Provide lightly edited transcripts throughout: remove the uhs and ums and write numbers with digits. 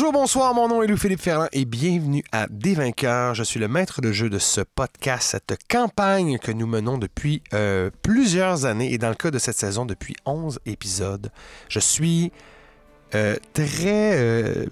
Bonjour, bonsoir, mon nom est Louis-Philippe Ferland et bienvenue à Des Vainqueurs. Je suis le maître de jeu de ce podcast, cette campagne que nous menons depuis plusieurs années et dans le cas de cette saison, depuis 11 épisodes. Je suis très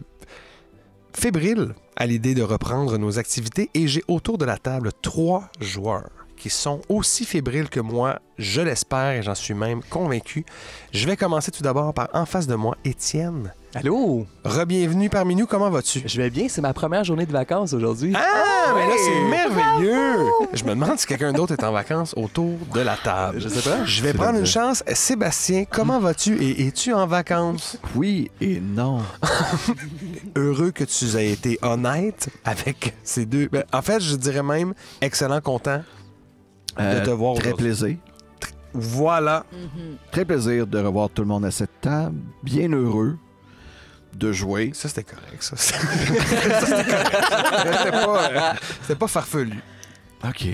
fébrile à l'idée de reprendre nos activités et j'ai autour de la table 3 joueurs qui sont aussi fébriles que moi, je l'espère et j'en suis même convaincu. Je vais commencer tout d'abord par en face de moi, Étienne. Allô? Re-bienvenue parmi nous, comment vas-tu? Je vais bien, c'est ma première journée de vacances aujourd'hui. Ah, mais là, c'est merveilleux! Je me demande si quelqu'un d'autre est en vacances autour de la table. Je sais pas. Je vais prendre une chance. Sébastien, comment vas-tu et es-tu en vacances? Oui et non. Heureux que tu aies été honnête avec ces deux. Ben, en fait, je dirais même excellent, content de te voir Très aujourd'hui. plaisir. Voilà. Très plaisir de revoir tout le monde à cette table. Bien heureux de jouer. Ça, c'était correct, ça. C'était correct. C'était pas farfelu. OK.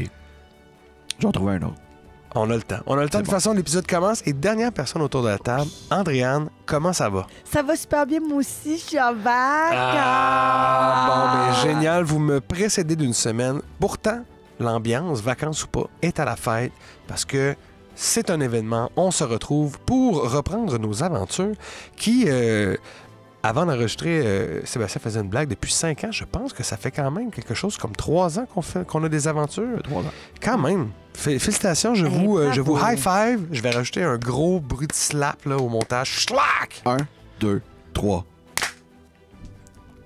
J'en trouve un autre. On a le temps. On a le temps. De toute façon, l'épisode commence. Et dernière personne autour de la table, Andréane, comment ça va? Ça va super bien, moi aussi, je suis en vacances. Bon, ben génial. Vous me précédez d'une semaine. Pourtant, l'ambiance, vacances ou pas, est à la fête parce que c'est un événement. On se retrouve pour reprendre nos aventures qui... avant d'enregistrer, Sébastien faisait une blague depuis 5 ans. Je pense que ça fait quand même quelque chose comme 3 ans qu'on a des aventures. 3 ans. Quand même. Félicitations, je vous high five. Je vais rajouter un gros bruit de slap là, au montage. Schlack! 1, 2, 3.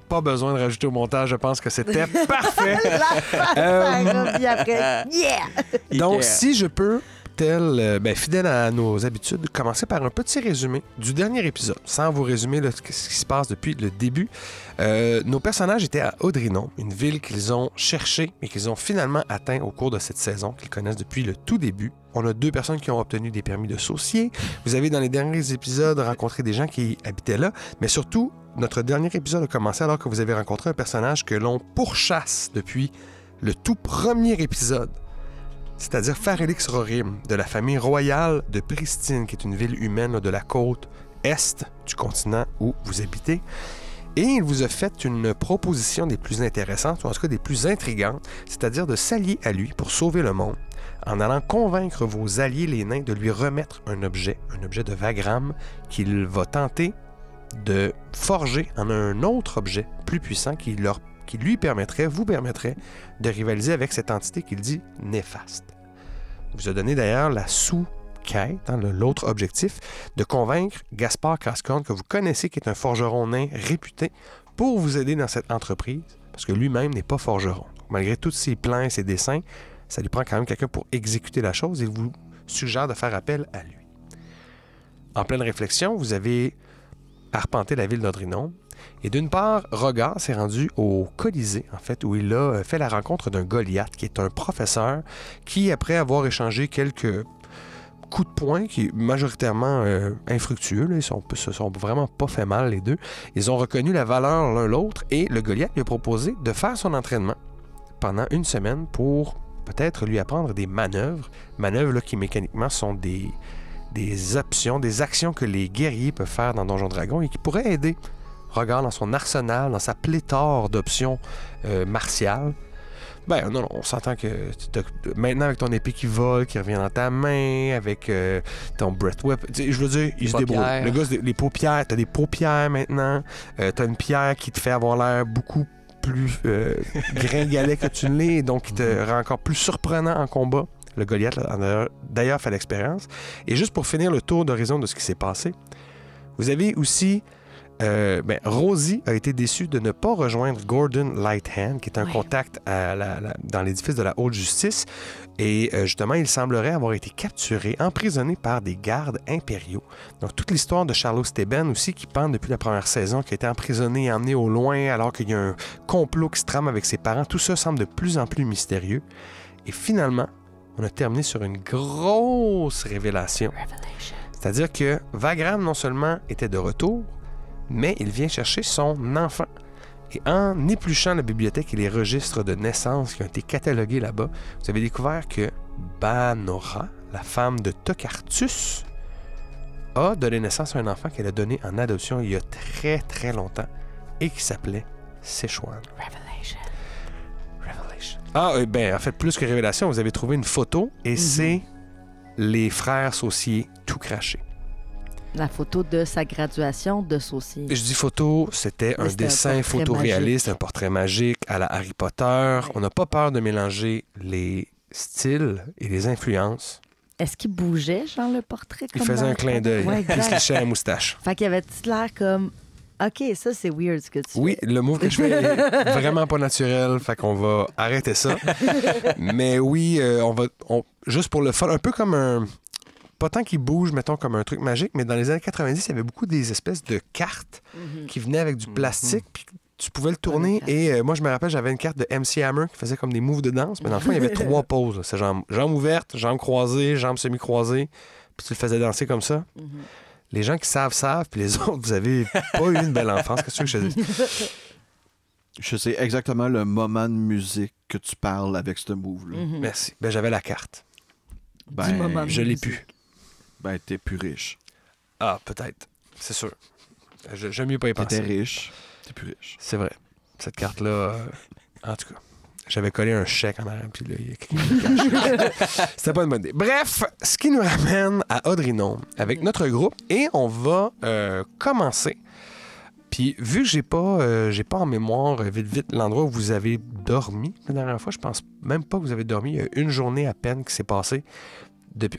Pas besoin de rajouter au montage, je pense que c'était parfait. Ça revient après. Yeah! Donc, si je peux, fidèle à nos habitudes, commencer par un petit résumé du dernier épisode, sans vous résumer là, ce qui se passe depuis le début. Nos personnages étaient à Audrinon, une ville qu'ils ont cherchée et qu'ils ont finalement atteint au cours de cette saison, qu'ils connaissent depuis le tout début. On a 2 personnes qui ont obtenu des permis de saucier. Vous avez, dans les derniers épisodes, rencontré des gens qui habitaient là, mais surtout, notre dernier épisode a commencé alors que vous avez rencontré un personnage que l'on pourchasse depuis le tout premier épisode. C'est-à-dire Farelix Rorim, de la famille royale de Pristine, qui est une ville humaine là, de la côte est du continent où vous habitez. Et il vous a fait une proposition des plus intéressantes, ou en tout cas des plus intrigantes, c'est-à-dire de s'allier à lui pour sauver le monde, en allant convaincre vos alliés les nains de lui remettre un objet de Vagram, qu'il va tenter de forger en un autre objet plus puissant qui lui permettrait, vous permettrait de rivaliser avec cette entité qu'il dit néfaste. Il vous a donné d'ailleurs la sous-quête, l'autre objectif, de convaincre Gaspard Cascorn, que vous connaissez, qui est un forgeron nain réputé, pour vous aider dans cette entreprise, parce que lui-même n'est pas forgeron. Donc, malgré tous ses plans et ses dessins, ça lui prend quand même quelqu'un pour exécuter la chose et vous suggère de faire appel à lui. En pleine réflexion, vous avez arpenté la ville d'Audrinon. Et d'une part, Rogar s'est rendu au Colisée, en fait, où il a fait la rencontre d'un Goliath, qui est un professeur qui, après avoir échangé quelques coups de poing, qui est majoritairement infructueux, là, ils se sont vraiment pas fait mal les deux, ils ont reconnu la valeur l'un l'autre et le Goliath lui a proposé de faire son entraînement pendant 1 semaine pour peut-être lui apprendre des manœuvres là, qui mécaniquement sont des options, des actions que les guerriers peuvent faire dans Donjon Dragon et qui pourraient aider Rogar dans son arsenal, dans sa pléthore d'options martiales. Ben non, on s'entend que maintenant avec ton épée qui vole, qui revient dans ta main, avec ton breath whip, je veux dire, il se débrouille. Le gars, les paupières, t'as des paupières maintenant, t'as une pierre qui te fait avoir l'air beaucoup plus gringalet que tu ne l'es, donc qui te rend encore plus surprenant en combat. Le Goliath a d'ailleurs fait l'expérience. Et juste pour finir le tour d'horizon de ce qui s'est passé, vous avez aussi... Rosie a été déçue de ne pas rejoindre Gordon Lighthand, qui est un contact dans l'édifice de la Haute Justice. Et justement, il semblerait avoir été capturé, emprisonné par des gardes impériaux. Donc, toute l'histoire de Charlot Steben aussi, qui pend depuis la première saison, qui a été emprisonné et emmené au loin alors qu'il y a un complot qui se trame avec ses parents, tout ça semble de plus en plus mystérieux. Et finalement, on a terminé sur une grosse révélation. C'est-à-dire que Vagram, non seulement était de retour, mais il vient chercher son enfant. Et en épluchant la bibliothèque et les registres de naissance qui ont été catalogués là-bas, vous avez découvert que Banora, la femme de Tocartus, a donné naissance à un enfant qu'elle a donné en adoption il y a très très longtemps et qui s'appelait Sichuan. Revelation. Ah, en fait, plus que révélation, vous avez trouvé une photo et c'est les frères Saucier tout crachés. La photo de sa graduation de Saucier. Je dis photo, c'était un C'était un dessin portrait photoréaliste, un portrait magique à la Harry Potter. On n'a pas peur de mélanger les styles et les influences. Est-ce qu'il bougeait, genre, le portrait? Il comme faisait dans un clin Harry d'œil. Potter? Ouais, Il se exact. léchait la moustache. Fait qu'il avait-tu l'air comme... OK, ça, c'est weird ce que tu Oui, fais. le move que je fais est vraiment pas naturel, fait qu'on va arrêter ça. Mais oui, juste pour le fun, un peu comme un... Pas tant qu'il bouge, mettons, comme un truc magique, mais dans les années 90, il y avait beaucoup des espèces de cartes qui venaient avec du plastique, puis tu pouvais le tourner. Et moi, je me rappelle, j'avais une carte de MC Hammer qui faisait comme des moves de danse, mais dans le fond, il y avait 3 poses. C'est jambes ouvertes, jambes croisées, jambes semi-croisées, puis tu le faisais danser comme ça. Les gens qui savent, puis les autres, vous avez pas eu une belle enfance. Qu'est-ce que je te dis? Je sais exactement le moment de musique que tu parles avec ce move-là. Merci. J'avais la carte. Du moment de Je l'ai musique. pu. T'es plus riche. Ah, peut-être. C'est sûr. J'aime mieux pas y T'étais penser. riche, t'es plus riche. C'est vrai. Cette carte-là, en tout cas, j'avais collé un chèque en arrière, puis là, il y a quelqu'un qui me cache. C'était pas une bonne idée. Bref, ce qui nous ramène à Audrinome avec notre groupe, et on va commencer. Puis, vu que j'ai pas en mémoire, vite, l'endroit où vous avez dormi la dernière fois, je pense même pas que vous avez dormi. Il y a une journée à peine qui s'est passée.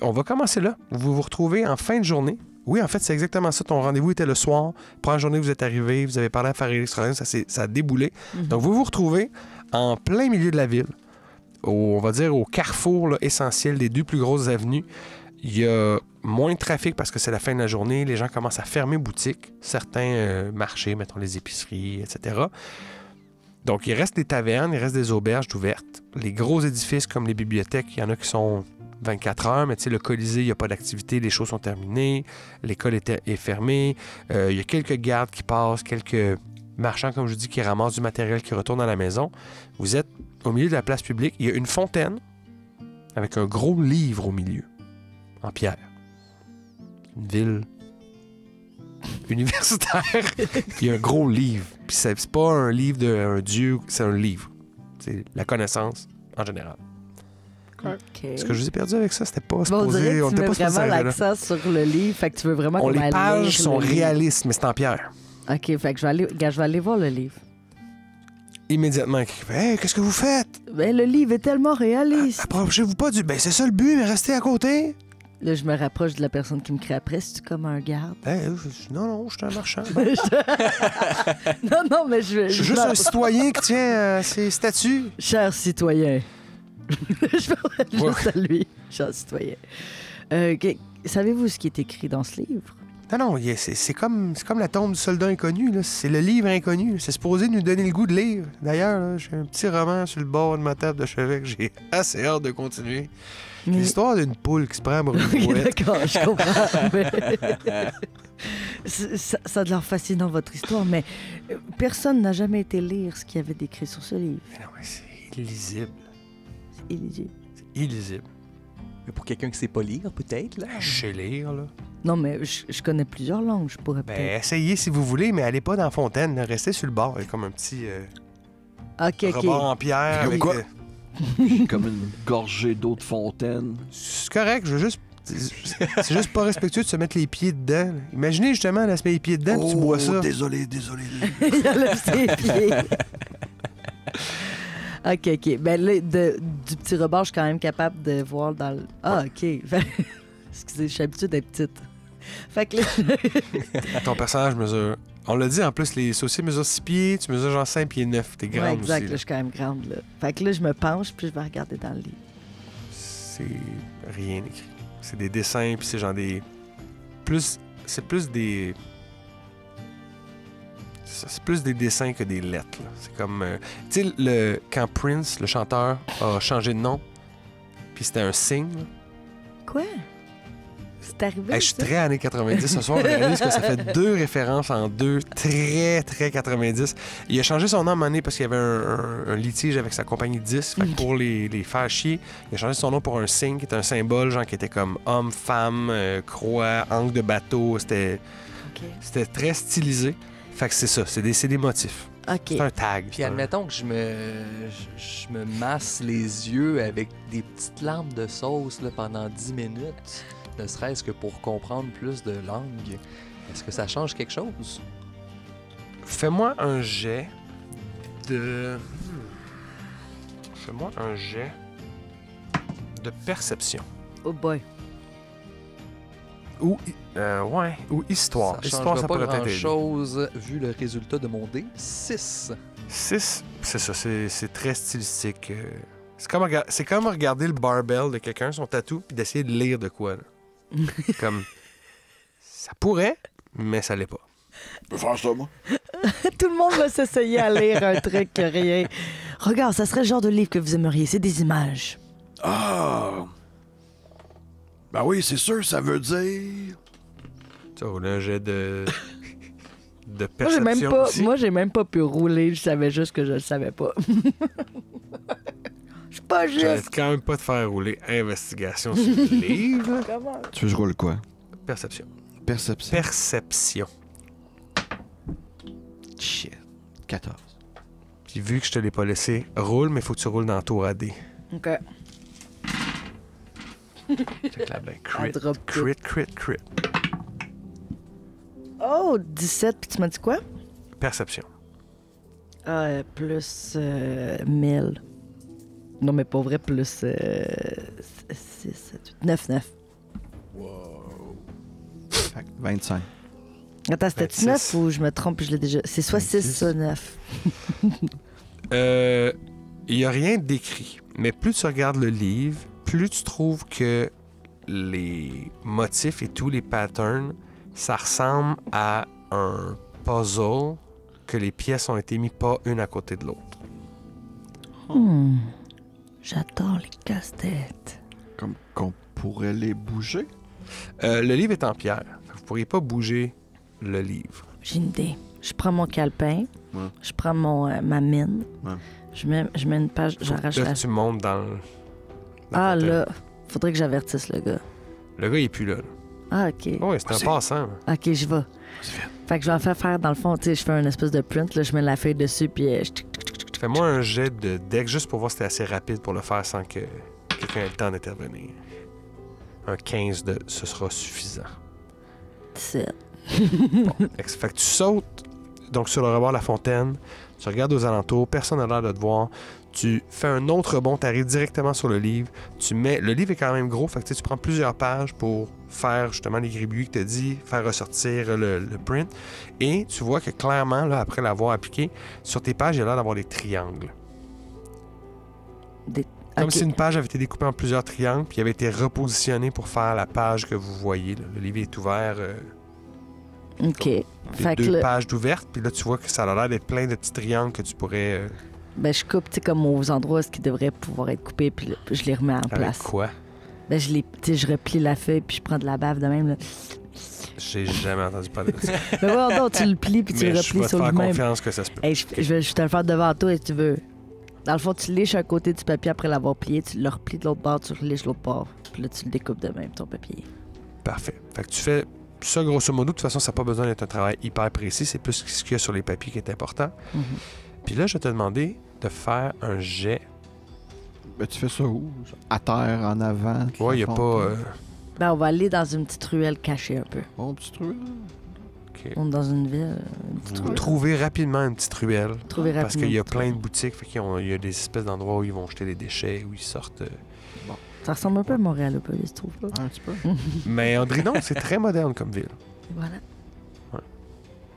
On va commencer là. Vous vous retrouvez en fin de journée. Oui, en fait, c'est exactement ça. Ton rendez-vous était le soir. Première journée, vous êtes arrivé, vous avez parlé à Farid Extraordinaire, ça a déboulé. Donc, vous vous retrouvez en plein milieu de la ville, on va dire au carrefour là, essentiel des 2 plus grosses avenues. Il y a moins de trafic parce que c'est la fin de la journée. Les gens commencent à fermer boutique. Certains marchés, mettons les épiceries, etc. Donc, il reste des tavernes, il reste des auberges ouvertes. Les gros édifices comme les bibliothèques, il y en a qui sont 24 heures, mais tu sais, le Colisée, il n'y a pas d'activité, les shows sont terminés, l'école est fermée. Il y a quelques gardes qui passent, quelques marchands, comme je dis, qui ramassent du matériel, qui retournent à la maison. Vous êtes au milieu de la place publique. Il y a une fontaine avec un gros livre au milieu, en pierre. Une ville universitaire. Il y a un gros livre. Puis c'est pas un livre d'un dieu, c'est un livre. C'est la connaissance en général. OK. Ce que je vous ai perdu avec ça, c'était pas Bon, on dirait supposé. que On tu n'était mets pas supposé vraiment s'arrêter là. l'accent sur le livre, fait que tu veux vraiment qu'on Les aille pages lire sont le livre. réalistes, mais c'est en pierre. OK, fait que je vais aller voir le livre. Immédiatement, quelqu'un fait Hey, qu'est-ce que vous faites? Ben, le livre est tellement réaliste. Approchez-vous pas du. Ben, c'est ça le but, mais restez à côté. Là, je me rapproche de la personne qui me crie après. C'est-tu comme un garde? Non, je suis un marchand. Non, mais je Je suis juste un citoyen qui tient ses statuts. Cher citoyen. Je parle juste à lui. Cher citoyen. Savez-vous ce qui est écrit dans ce livre? Non, c'est comme la tombe du soldat inconnu. Là. C'est le livre inconnu. C'est supposé nous donner le goût de lire. D'ailleurs, là, j'ai un petit roman sur le bord de ma table de chevet que j'ai assez hâte de continuer. Mais- L'histoire d'une poule qui se prend pour une Oui, brouette. d'accord, je comprends. mais- ça a de l'air fascinant, votre histoire, mais personne n'a jamais été lire ce qu'il y avait décrit sur ce livre. Mais non, mais c'est illisible. C'est illisible. C'est illisible. Mais pour quelqu'un qui sait pas lire, peut-être, là. Je sais lire, là. Non, mais je connais plusieurs langues, je pourrais Ben, peut-être... essayez si vous voulez, mais allez pas dans la fontaine. Là. Restez sur le bord. Il y a comme un petit OK. rebord en pierre. Avec, Quoi? Comme une gorgée d'eau de fontaine. c'est correct, je veux juste... C'est juste pas respectueux de se mettre les pieds dedans. Imaginez justement, elle se met les pieds dedans, puis tu bois ça. Désolé. Il enlève ses pieds. OK. Ben là, du petit rebord, je suis quand même capable de voir dans le... Ah, OK. Excusez, je suis habituée d'être petite. Fait que là... Ton personnage mesure... On l'a dit, en plus, les sauciers mesurent 6 pieds, tu mesures genre 5 pieds 9. T'es grande Ouais, exact, aussi. là, Là. je suis quand même grande, là. Fait que là, je me penche, puis je vais regarder dans le livre. C'est rien écrit. C'est des dessins, puis c'est genre des... C'est plus des... C'est plus des dessins que des lettres. Là. C'est comme... tu sais, quand Prince, le chanteur, a changé de nom, puis c'était un signe, là. Quoi? C'est arrivé, Hey, je suis ça? très années 90 ce soir. Je réalise que ça fait 2 références en 2 très, très 90. Il a changé son nom à un moment donné parce qu'il y avait un litige avec sa compagnie de disques. Fait que pour les faire chier, il a changé son nom pour un signe qui est un symbole, genre qui était comme homme, femme, croix, angle de bateau. C'était OK. très stylisé. Fait que c'est ça, c'est des motifs. OK. C'est un tag. Puis c'est un- admettons que je me masse les yeux avec des petites lampes de sauce là, pendant 10 minutes, ne serait-ce que pour comprendre plus de langue. Est-ce que ça change quelque chose? Fais-moi un jet de... Fais-moi un jet de perception. Oh boy. Ou, ou histoire. Ça Histoire, change ça pas pourrait t'aider. grand-chose vu le résultat de mon dé. 6. 6, c'est ça, c'est très stylistique. C'est comme regarder le barbell de quelqu'un, son tatou, puis d'essayer de lire de quoi. Là. Comme, ça pourrait, mais ça l'est pas. Je peux faire ça, moi. Tout le monde va s'essayer à lire un truc que rien. Regarde, ça serait le genre de livre que vous aimeriez. C'est des images. Ah! Ben oui, c'est sûr, ça veut dire... Tu vois, un jet de Moi, j'ai perception même pas, aussi. moi, j'ai même pas pu rouler. Je savais juste que je le savais pas. Je suis pas J'arrête juste. quand même pas de faire rouler investigation sur le livre. Comment? Tu veux que je roule quoi? Perception. Perception. Perception. Shit. 14. Puis vu que je te l'ai pas laissé, roule, mais faut que tu roules dans le tour AD. OK. Check là, ben, crit, Elle drop tout. crit. Oh, 17. Puis tu m'as dit quoi? Perception. Plus 1000. Non, mais pas vrai, plus 6, 7, 8, 9. Fait que 25. Attends, c'était 26. 9 ou je me trompe puis je l'ai déjà. C'est soit 6, 26. soit 9. Il n'y a rien d'écrit. Mais plus tu regardes le livre, plus tu trouves que les motifs et tous les patterns, ça ressemble à un puzzle que les pièces ont été mises pas une à côté de l'autre. J'adore les casse-têtes. Comme qu'on pourrait les bouger. Le livre est en pierre. Vous ne pourriez pas bouger le livre. J'ai une idée. Je prends mon calepin, Ouais. je prends ma mine, Ouais. je mets une page, j'arrache Là, la... tu montes dans le... Ah là, faudrait que j'avertisse le gars. Le gars, il est plus là. Ah, OK. Oui, c'est un C'est- passant. OK, je vais. Fait que je vais en faire dans le fond, tu sais, je fais un espèce de print, là, je mets la feuille dessus, puis Fais-moi un jet de deck juste pour voir si c'est assez rapide pour le faire sans que quelqu'un ait le temps d'intervenir. Un 15 ce sera suffisant. 17. Fait que tu sautes donc sur le rebord de la fontaine, tu regardes aux alentours, personne n'a l'air de te voir. Tu fais un autre bond, tu arrives directement sur le livre. Le livre est quand même gros, fait que tu sais, tu prends plusieurs pages pour faire justement les gribouillis que tu as dit, faire ressortir le print. Et tu vois que clairement, là, après l'avoir appliqué, sur tes pages, il y a l'air d'avoir des triangles. Comme OK. si une page avait été découpée en plusieurs triangles, puis avait été repositionnée pour faire la page que vous voyez. Là. Le livre est ouvert. OK. Les Fait que deux là, pages d'ouvertes, puis là, tu vois que ça a l'air d'être plein de petits triangles que tu pourrais... ben, je coupe, tu sais, comme aux endroits où est-ce qu'ils devraient pouvoir être coupés, puis là, je les remets en avec place. quoi? Ben, tu sais, je replie la feuille, puis je prends de la bave de même, là. J'ai jamais entendu parler de ça. Mais ouais, non, tu le plies, puis tu Mais le je replies vais te sur faire lui-même. confiance que ça se peut. Hey, je vais te le faire devant toi, si tu veux. Dans le fond, tu liches un côté du papier après l'avoir plié, tu le replies de l'autre bord, tu reliches l'autre bord, puis là, tu le découpes de même, ton papier. Parfait. Fait que tu fais ça grosso modo. De toute façon, ça n'a pas besoin d'être un travail hyper précis. C'est plus ce qu'il y a sur les papiers qui est important. Mhm. Puis là, je vais te demander de faire un jet. Ben, tu fais ça où? À terre, en avant? Ouais, il n'y a pas... Ben, on va aller dans une petite ruelle cachée un peu. Oh, petit truc. OK. On est dans une ville, une petite Vous ruelle. trouvez rapidement une petite ruelle. Trouver Parce rapidement qu'il y a une petite plein de ruelle. boutiques. Fait il y a des espèces d'endroits où ils vont jeter des déchets, où ils sortent... Ça ressemble un peu à Montréal, tu trouves pas? Un petit peu. Mais Andrinon, c'est très moderne comme ville. Voilà. Ouais.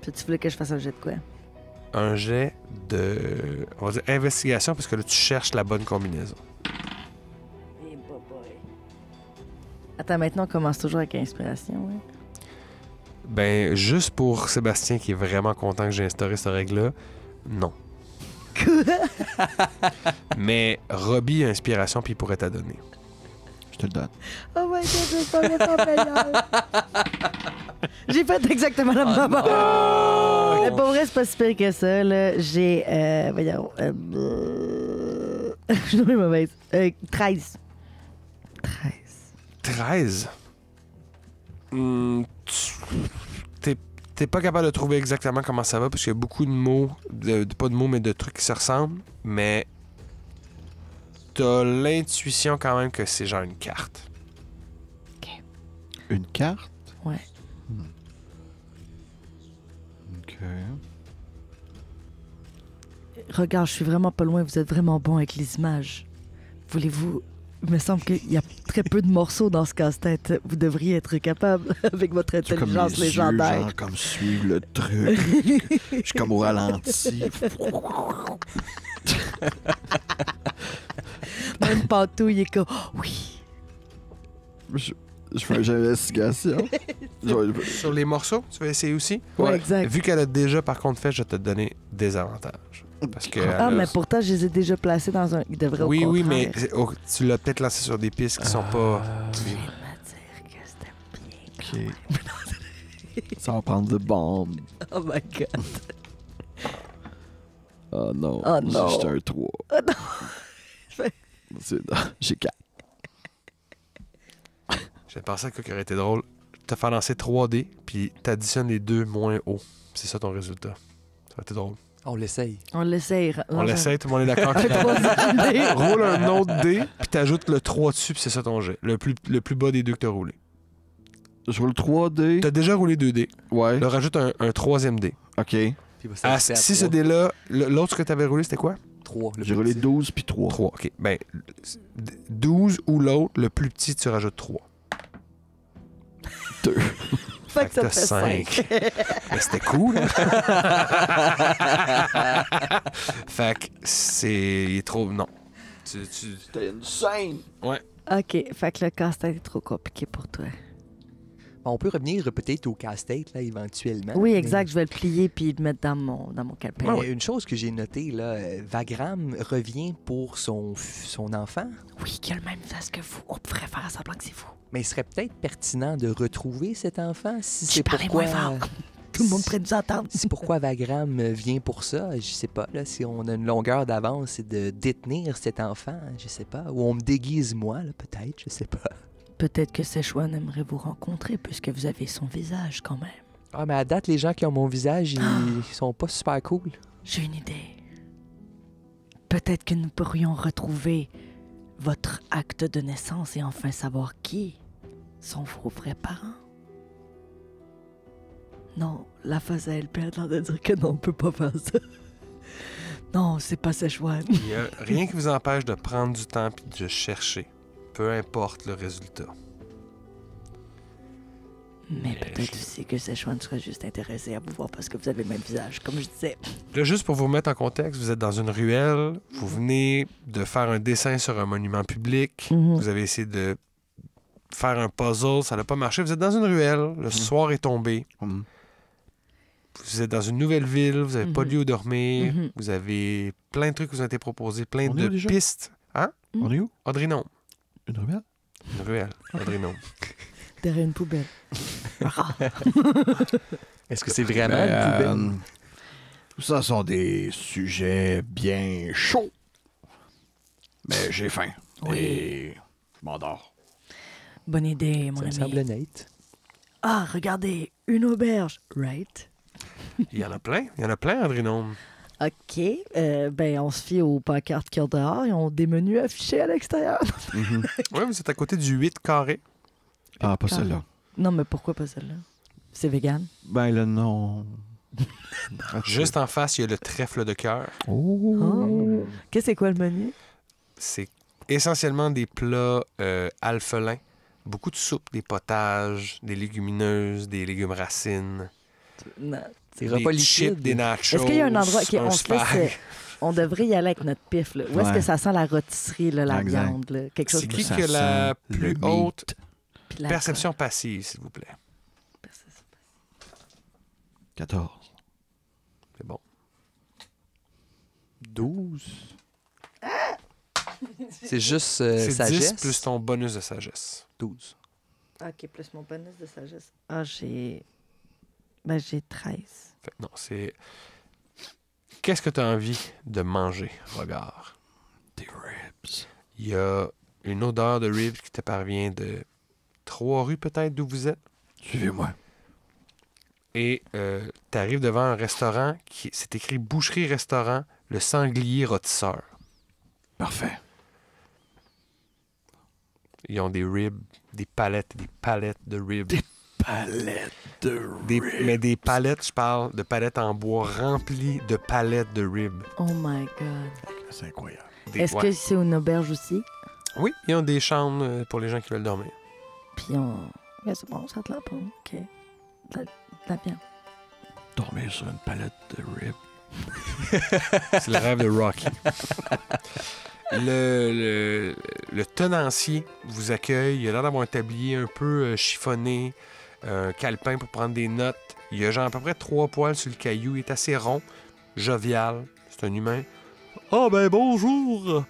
Puis tu voulais que je fasse un jet de quoi? Un jet de... On va dire investigation, parce que là, tu cherches la bonne combinaison. Attends, maintenant, on commence toujours avec inspiration, ouais. Ben, juste pour Sébastien, qui est vraiment content que j'ai instauré cette règle-là, non. Mais Robbie a inspiration, puis il pourrait t'en donner. Je te le donne. Oh my god, je pas meilleur. J'ai fait exactement la même affaire. Mais pour vrai, c'est pas si pire que ça, là. J'ai, voyons, je suis tombée mauvaise. 13. 13. 13. T'es pas capable de trouver exactement comment ça va parce qu'il y a beaucoup de mots, pas de mots, mais de trucs qui se ressemblent, mais t'as l'intuition quand même que c'est genre une carte. Une carte? Ouais. OK. Regarde, je suis vraiment pas loin. Vous êtes vraiment bon avec les images. Voulez-vous... Il me semble qu'il y a très peu de morceaux dans ce casse-tête. Vous devriez être capable avec votre C'est comme intelligence les yeux, légendaire. genre, comme suivre le truc. Je suis comme au ralenti. Même Pantou, il est comme... Oh, oui. Je fais une investigation. Sur les morceaux, tu vas essayer aussi? Ouais, exact. Vu qu'elle a déjà par contre fait, je vais te donner des avantages. Parce que Ah, mais pourtant, je les ai déjà placés dans un... Il devrait au oui, contraire. mais tu l'as peut-être lancé sur des pistes qui sont pas... Je viens de me dire que c'était bien. OK. Ça va prendre de bombes. Oh my God. Oh non. Oh non. J'ai un 3. Oh non. J'ai 4. J'ai pensé à quoi qui aurait été drôle. Te faire lancer 3D, puis t'additionnes les deux moins hauts. C'est ça ton résultat. Ça aurait été drôle. On l'essaye. On l'essaye. On l'essaye, tout le monde est d'accord. Un troisième dé. Roule un autre dé, puis t'ajoutes le 3 dessus, puis c'est ça ton jet. Le plus bas des deux que t'as roulé. Je roule 3D. T'as déjà roulé 2 dés. Ouais. Là, rajoute un troisième dé. OK. Puis ça Ah, fait à si ce 3. dé-là, l'autre que t'avais roulé, c'était quoi? 3. J'ai roulé 12 puis 3. 3. OK. Ben, 12 ou l'autre, le plus petit, tu rajoutes 3. 2. Fait que ça t'as te fait 5. Mais c'était cool. Fait que c'est... Il est trop... Non. C'était une scène. OK. Fait que le casse-tête est trop compliqué pour toi. On peut revenir peut-être au casse-tête, là, éventuellement. Oui, mais- exact. Je vais le plier puis le mettre dans mon calepin. Mais une chose que j'ai notée, là, Vagram revient pour son enfant, Oui, qui a le même visage que vous. On pourrait faire semblant que c'est vous. mais il serait peut-être pertinent de retrouver cet enfant si J'ai c'est parlé pourquoi... moins fort. Tout le monde pourrait nous entendre. C'est pourquoi Vagram vient pour ça, je sais pas, là, si on a une longueur d'avance et de détenir cet enfant, je sais pas, ou on me déguise moi, là, peut-être, je sais pas. Peut-être que Szechuan aimerait vous rencontrer puisque vous avez son visage quand même. Ah, mais à date, les gens qui ont mon visage, ils sont pas super cool. J'ai une idée. Peut-être que nous pourrions retrouver votre acte de naissance et enfin savoir qui sont vos vrais parents. Non, la face à LP a l'air de dire que non, on peut pas faire ça. Non, c'est pas Szechuan. Il n'y a rien qui vous empêche de prendre du temps puis de chercher. Peu importe le résultat. Mais peut-être aussi que Szechuan serait juste intéressé à vous voir parce que vous avez le même visage, comme je disais. Là, juste pour vous mettre en contexte, vous êtes dans une ruelle, vous venez de faire un dessin sur un monument public, Mhm. vous avez essayé de faire un puzzle, ça n'a pas marché, vous êtes dans une ruelle, le soir est tombé, vous êtes dans une nouvelle ville, vous n'avez pas de lieu où dormir, Mhm. vous avez plein de trucs qui vous ont été proposés, plein On est de où déjà? pistes. Hein? On est où? Audrey-Nome. Une ruelle? Une ruelle. Audrey-Nome. Derrière une poubelle. Est-ce que c'est vraiment une poubelle? Tout ça sont des sujets bien chauds. Mais j'ai faim. Oui. Et je m'endors. Bonne idée, mon Ça me ami. semble honnête. Ah, regardez, une auberge, right? Il y en a plein, Audrey-Nome. OK. Ben, on se fie aux pancartes qu'il y a dehors. Ils ont des menus affichés à l'extérieur. Oui, vous êtes à côté du 8 carré. Ah, pas celle-là. Non, mais pourquoi pas celle-là? C'est vegan. Ben, le nom. Juste en face, il y a le trèfle de cœur. Oh. Oh. Qu'est-ce que c'est quoi le menu? C'est essentiellement des plats alphelins. Beaucoup de soupe, des potages, des légumineuses, des légumes racines, Non. C'est des repas chips, liquides. des nachos. Est-ce qu'il y a un endroit... OK, un on se laisse... spag. On devrait y aller avec notre pif, là. Où est-ce Ouais. que ça sent la rôtisserie, là, la Exact. viande, là? Quelque chose C'est de qui Ça qui a la sent plus le haute Puis la- perception passive, s'il vous plaît? 14. C'est bon. 12. C'est juste C'est 10 sagesse. plus ton bonus de sagesse. 12. OK, plus mon bonus de sagesse. Ah, j'ai... Ben, j'ai 13. Fait que non, c'est... Qu'est-ce que tu as envie de manger, regard? Des ribs. Il y a une odeur de ribs qui te parvient de 3 rues peut-être d'où vous êtes. Suivez-moi. et tu arrives devant un restaurant qui c'est écrit Boucherie-Restaurant, le Sanglier Rôtisseur. Parfait. Ils ont des ribs, des palettes de ribs. Palette de Mais des palettes, je parle de palettes en bois remplies de palettes de ribs. Oh my God. C'est incroyable. Est-ce que c'est une auberge aussi? Oui, ils ont des chambres pour les gens qui veulent dormir. Puis on... Ouais, c'est bon, ça te l'a pas. OK. De la viande. Dormir sur une palette de ribs. C'est le rêve de Rocky. Le tenancier vous accueille. Il a l'air d'avoir un tablier un peu chiffonné, un calepin pour prendre des notes. Il a genre à peu près 3 poils sur le caillou. Il est assez rond, jovial. C'est un humain. Ah ben bonjour!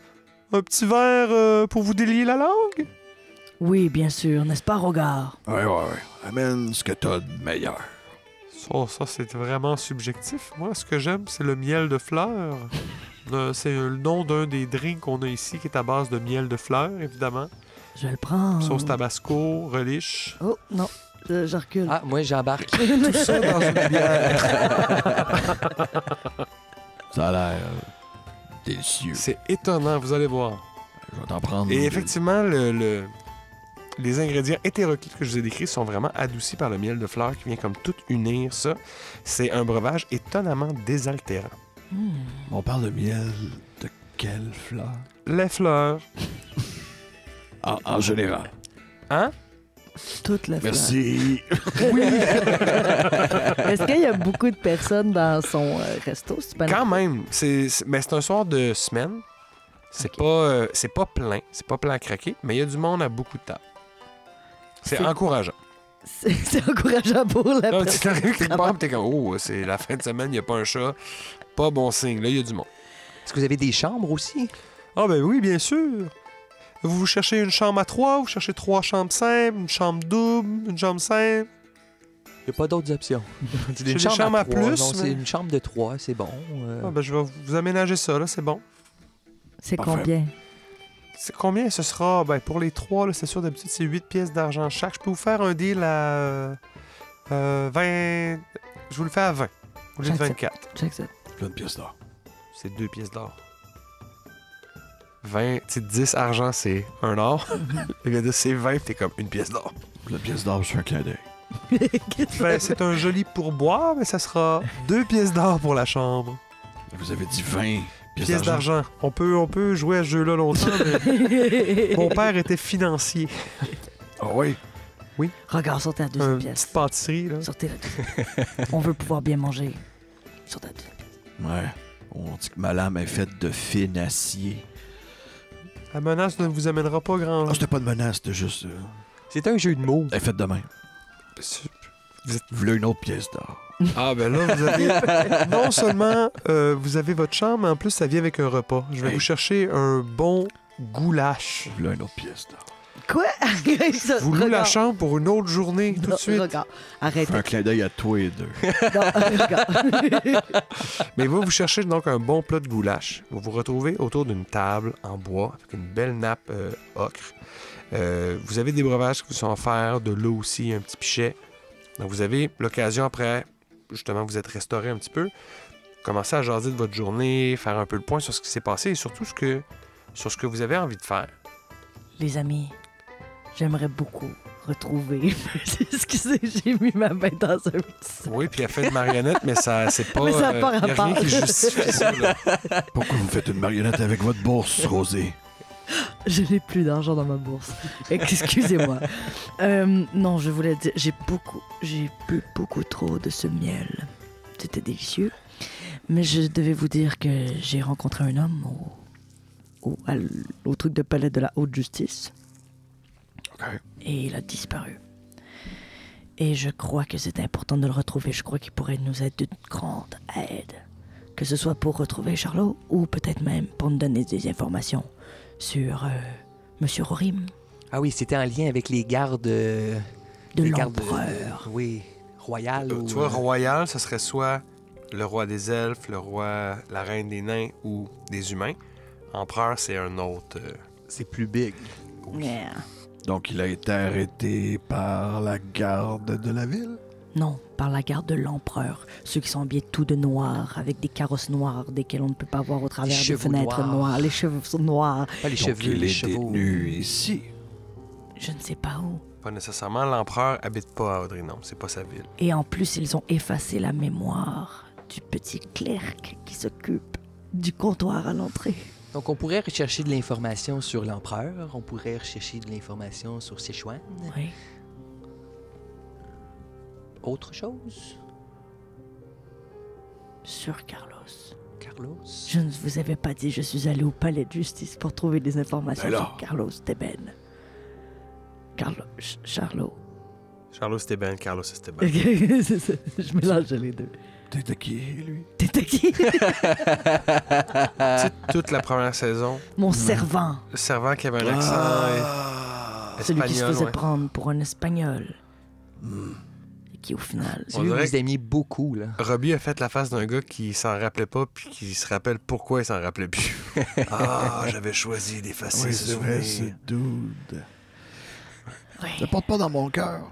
Un petit verre pour vous délier la langue? Oui, bien sûr, n'est-ce pas, Rogard? Ouais. Amène ce que t'as de meilleur. Ça c'est vraiment subjectif. Moi, ce que j'aime, c'est le miel de fleurs. C'est le nom d'un des drinks qu'on a ici qui est à base de miel de fleurs, évidemment. Je vais le prendre. Sauce tabasco, relish. Oh, non, je recule. Ah, moi, j'embarque. Tout ça dans une bière. Ça a l'air délicieux. C'est étonnant, vous allez voir. Je vais t'en prendre. Et effectivement, les ingrédients hétéroclites que je vous ai décrits sont vraiment adoucis par le miel de fleurs qui vient comme tout unir ça. C'est un breuvage étonnamment désaltérant. On parle de miel de quelle fleur? Les fleurs. En général. Hein? Toute la fleur. Merci. Est-ce qu'il y a beaucoup de personnes dans son resto? Quand même. Mais c'est un soir de semaine. C'est pas plein. C'est pas plein à craquer, mais il y a du monde à beaucoup de tables. C'est encourageant. C'est encourageant pour la Non, tu personne. t'arrives quelque part, t'es comme, oh, c'est la fin de semaine, il n'y a pas un chat. Pas bon signe. Là, il y a du monde. Est-ce que vous avez des chambres aussi? Ah, ben oui, bien sûr. Vous cherchez une chambre à 3, vous cherchez 3 chambres simples, une chambre double, une chambre simple. Il n'y a pas d'autres options. C'est des chambres à 3. plus, Non, mais- c'est une chambre de 3, c'est bon. Ah, ben je vais vous aménager ça, là, c'est bon. C'est Parfait. combien? C'est combien ce sera? Ben, pour les 3, là, c'est sûr, d'habitude, c'est 8 pièces d'argent chaque. Je peux vous faire un deal à 20... Je vous le fais à 20, au lieu de J'accepte. 24. J'accepte. Plein de pièces d'or. C'est 2 pièces d'or. 20, tu sais, 10 argent, c'est 1 or. Le gars dit, c'est 20, t'es comme une pièce d'or. Plein de pièces d'or, je fais un clin d'œil. Ben, c'est un joli pourboire, mais ça sera 2 pièces d'or pour la chambre. Vous avez dit 20 Pièces d'argent. On peut jouer à ce jeu-là longtemps, mais mon père était financier. Ah oui? Regarde, sortez la deuxième Une pièce. petite pâtisserie, là. Sortez la deuxième pièce. On veut pouvoir bien manger. Sortez la deuxième pièce. Ouais. On dit que ma lame est faite de fin acier. La menace ne vous amènera pas Ah, grand... c'était pas de menace, c'était juste... C'est un jeu de mots. Elle est faite de même. Vous voulez une autre pièce d'or. Ah, ben là, vous avez... Non seulement vous avez votre chambre, mais en plus, ça vient avec un repas. Je vais Hey. vous chercher un bon goulash. Vous voulez une autre pièce d'or. Quoi? Vous louez la chambre pour une autre journée, tout de suite. Regarde, arrête. Fais un clin d'œil à toi et deux. Non, regarde. Mais vous cherchez donc un bon plat de goulash. Vous vous retrouvez autour d'une table en bois avec une belle nappe ocre. Vous avez des breuvages qui vous sont offerts, de l'eau aussi, un petit pichet. Donc vous avez l'occasion après, justement, vous êtes restauré un petit peu, commencer à jaser de votre journée, faire un peu le point sur ce qui s'est passé et surtout sur ce que vous avez envie de faire. Les amis, j'aimerais beaucoup retrouver. Excusez, j'ai mis ma main dans un petit... Oui, puis elle fait une marionnette, mais ça, c'est pas... Mais ça a pas y a rien rapport. qui justifie ça, là. Pourquoi vous faites une marionnette avec votre bourse, Rosé? Je n'ai plus d'argent dans ma bourse. Excusez-moi. Non, je voulais dire, j'ai bu beaucoup trop de ce miel. C'était délicieux. Mais je devais vous dire que j'ai rencontré un homme au truc de palais de la haute justice. OK. Et il a disparu. Et je crois que c'est important de le retrouver. Je crois qu'il pourrait nous être d'une grande aide. Que ce soit pour retrouver Charlot ou peut-être même pour nous donner des informations sur Monsieur Rorim, Ah oui, c'était en lien avec les gardes... de les gardes, l'empereur. oui, royales. Tu vois, royal, ce serait soit le roi des elfes, la reine des nains ou des humains. Empereur, c'est un autre... C'est plus big. Yeah. Donc, il a été arrêté par la garde de la ville? Non, par la garde de l'empereur. Ceux qui sont habillés tout de noir, avec des carrosses noires, desquels on ne peut pas voir au travers des chevaux fenêtres noirs. noires. Les cheveux sont noirs. Pas les Donc, cheveux, il les est chevaux. détenu ici. Je ne sais pas où. Pas nécessairement. L'empereur habite pas à Audrinham. C'est pas sa ville. Et en plus, ils ont effacé la mémoire du petit clerc qui s'occupe du comptoir à l'entrée. Donc, on pourrait rechercher de l'information sur l'empereur, on pourrait rechercher de l'information sur Sichuan. Oui. Autre chose, Sur Carlos. Carlos? Je ne vous avais pas dit, je suis allé au palais de justice pour trouver des informations Ben là. sur Carlos Teben. Charlot. Carlos Esteban, Carlos Esteban. C'est ça, je mélange les deux. T'es de qui, lui? T'étais qui? Tu sais, toute la première saison, Mon servant. le servant qui avait un accent Ah! Celui qui se espagnol. faisait Ouais. prendre pour un espagnol. Et qui, au final... On Celui que dirait vous aimiez beaucoup, là. Robbie a fait la face d'un gars qui s'en rappelait pas puis qui se rappelle pourquoi il s'en rappelait plus. Ah, j'avais choisi d'effacer Oui, ce c'est vrai, souvenir. ce dude. Oui, Ne porte pas dans mon cœur.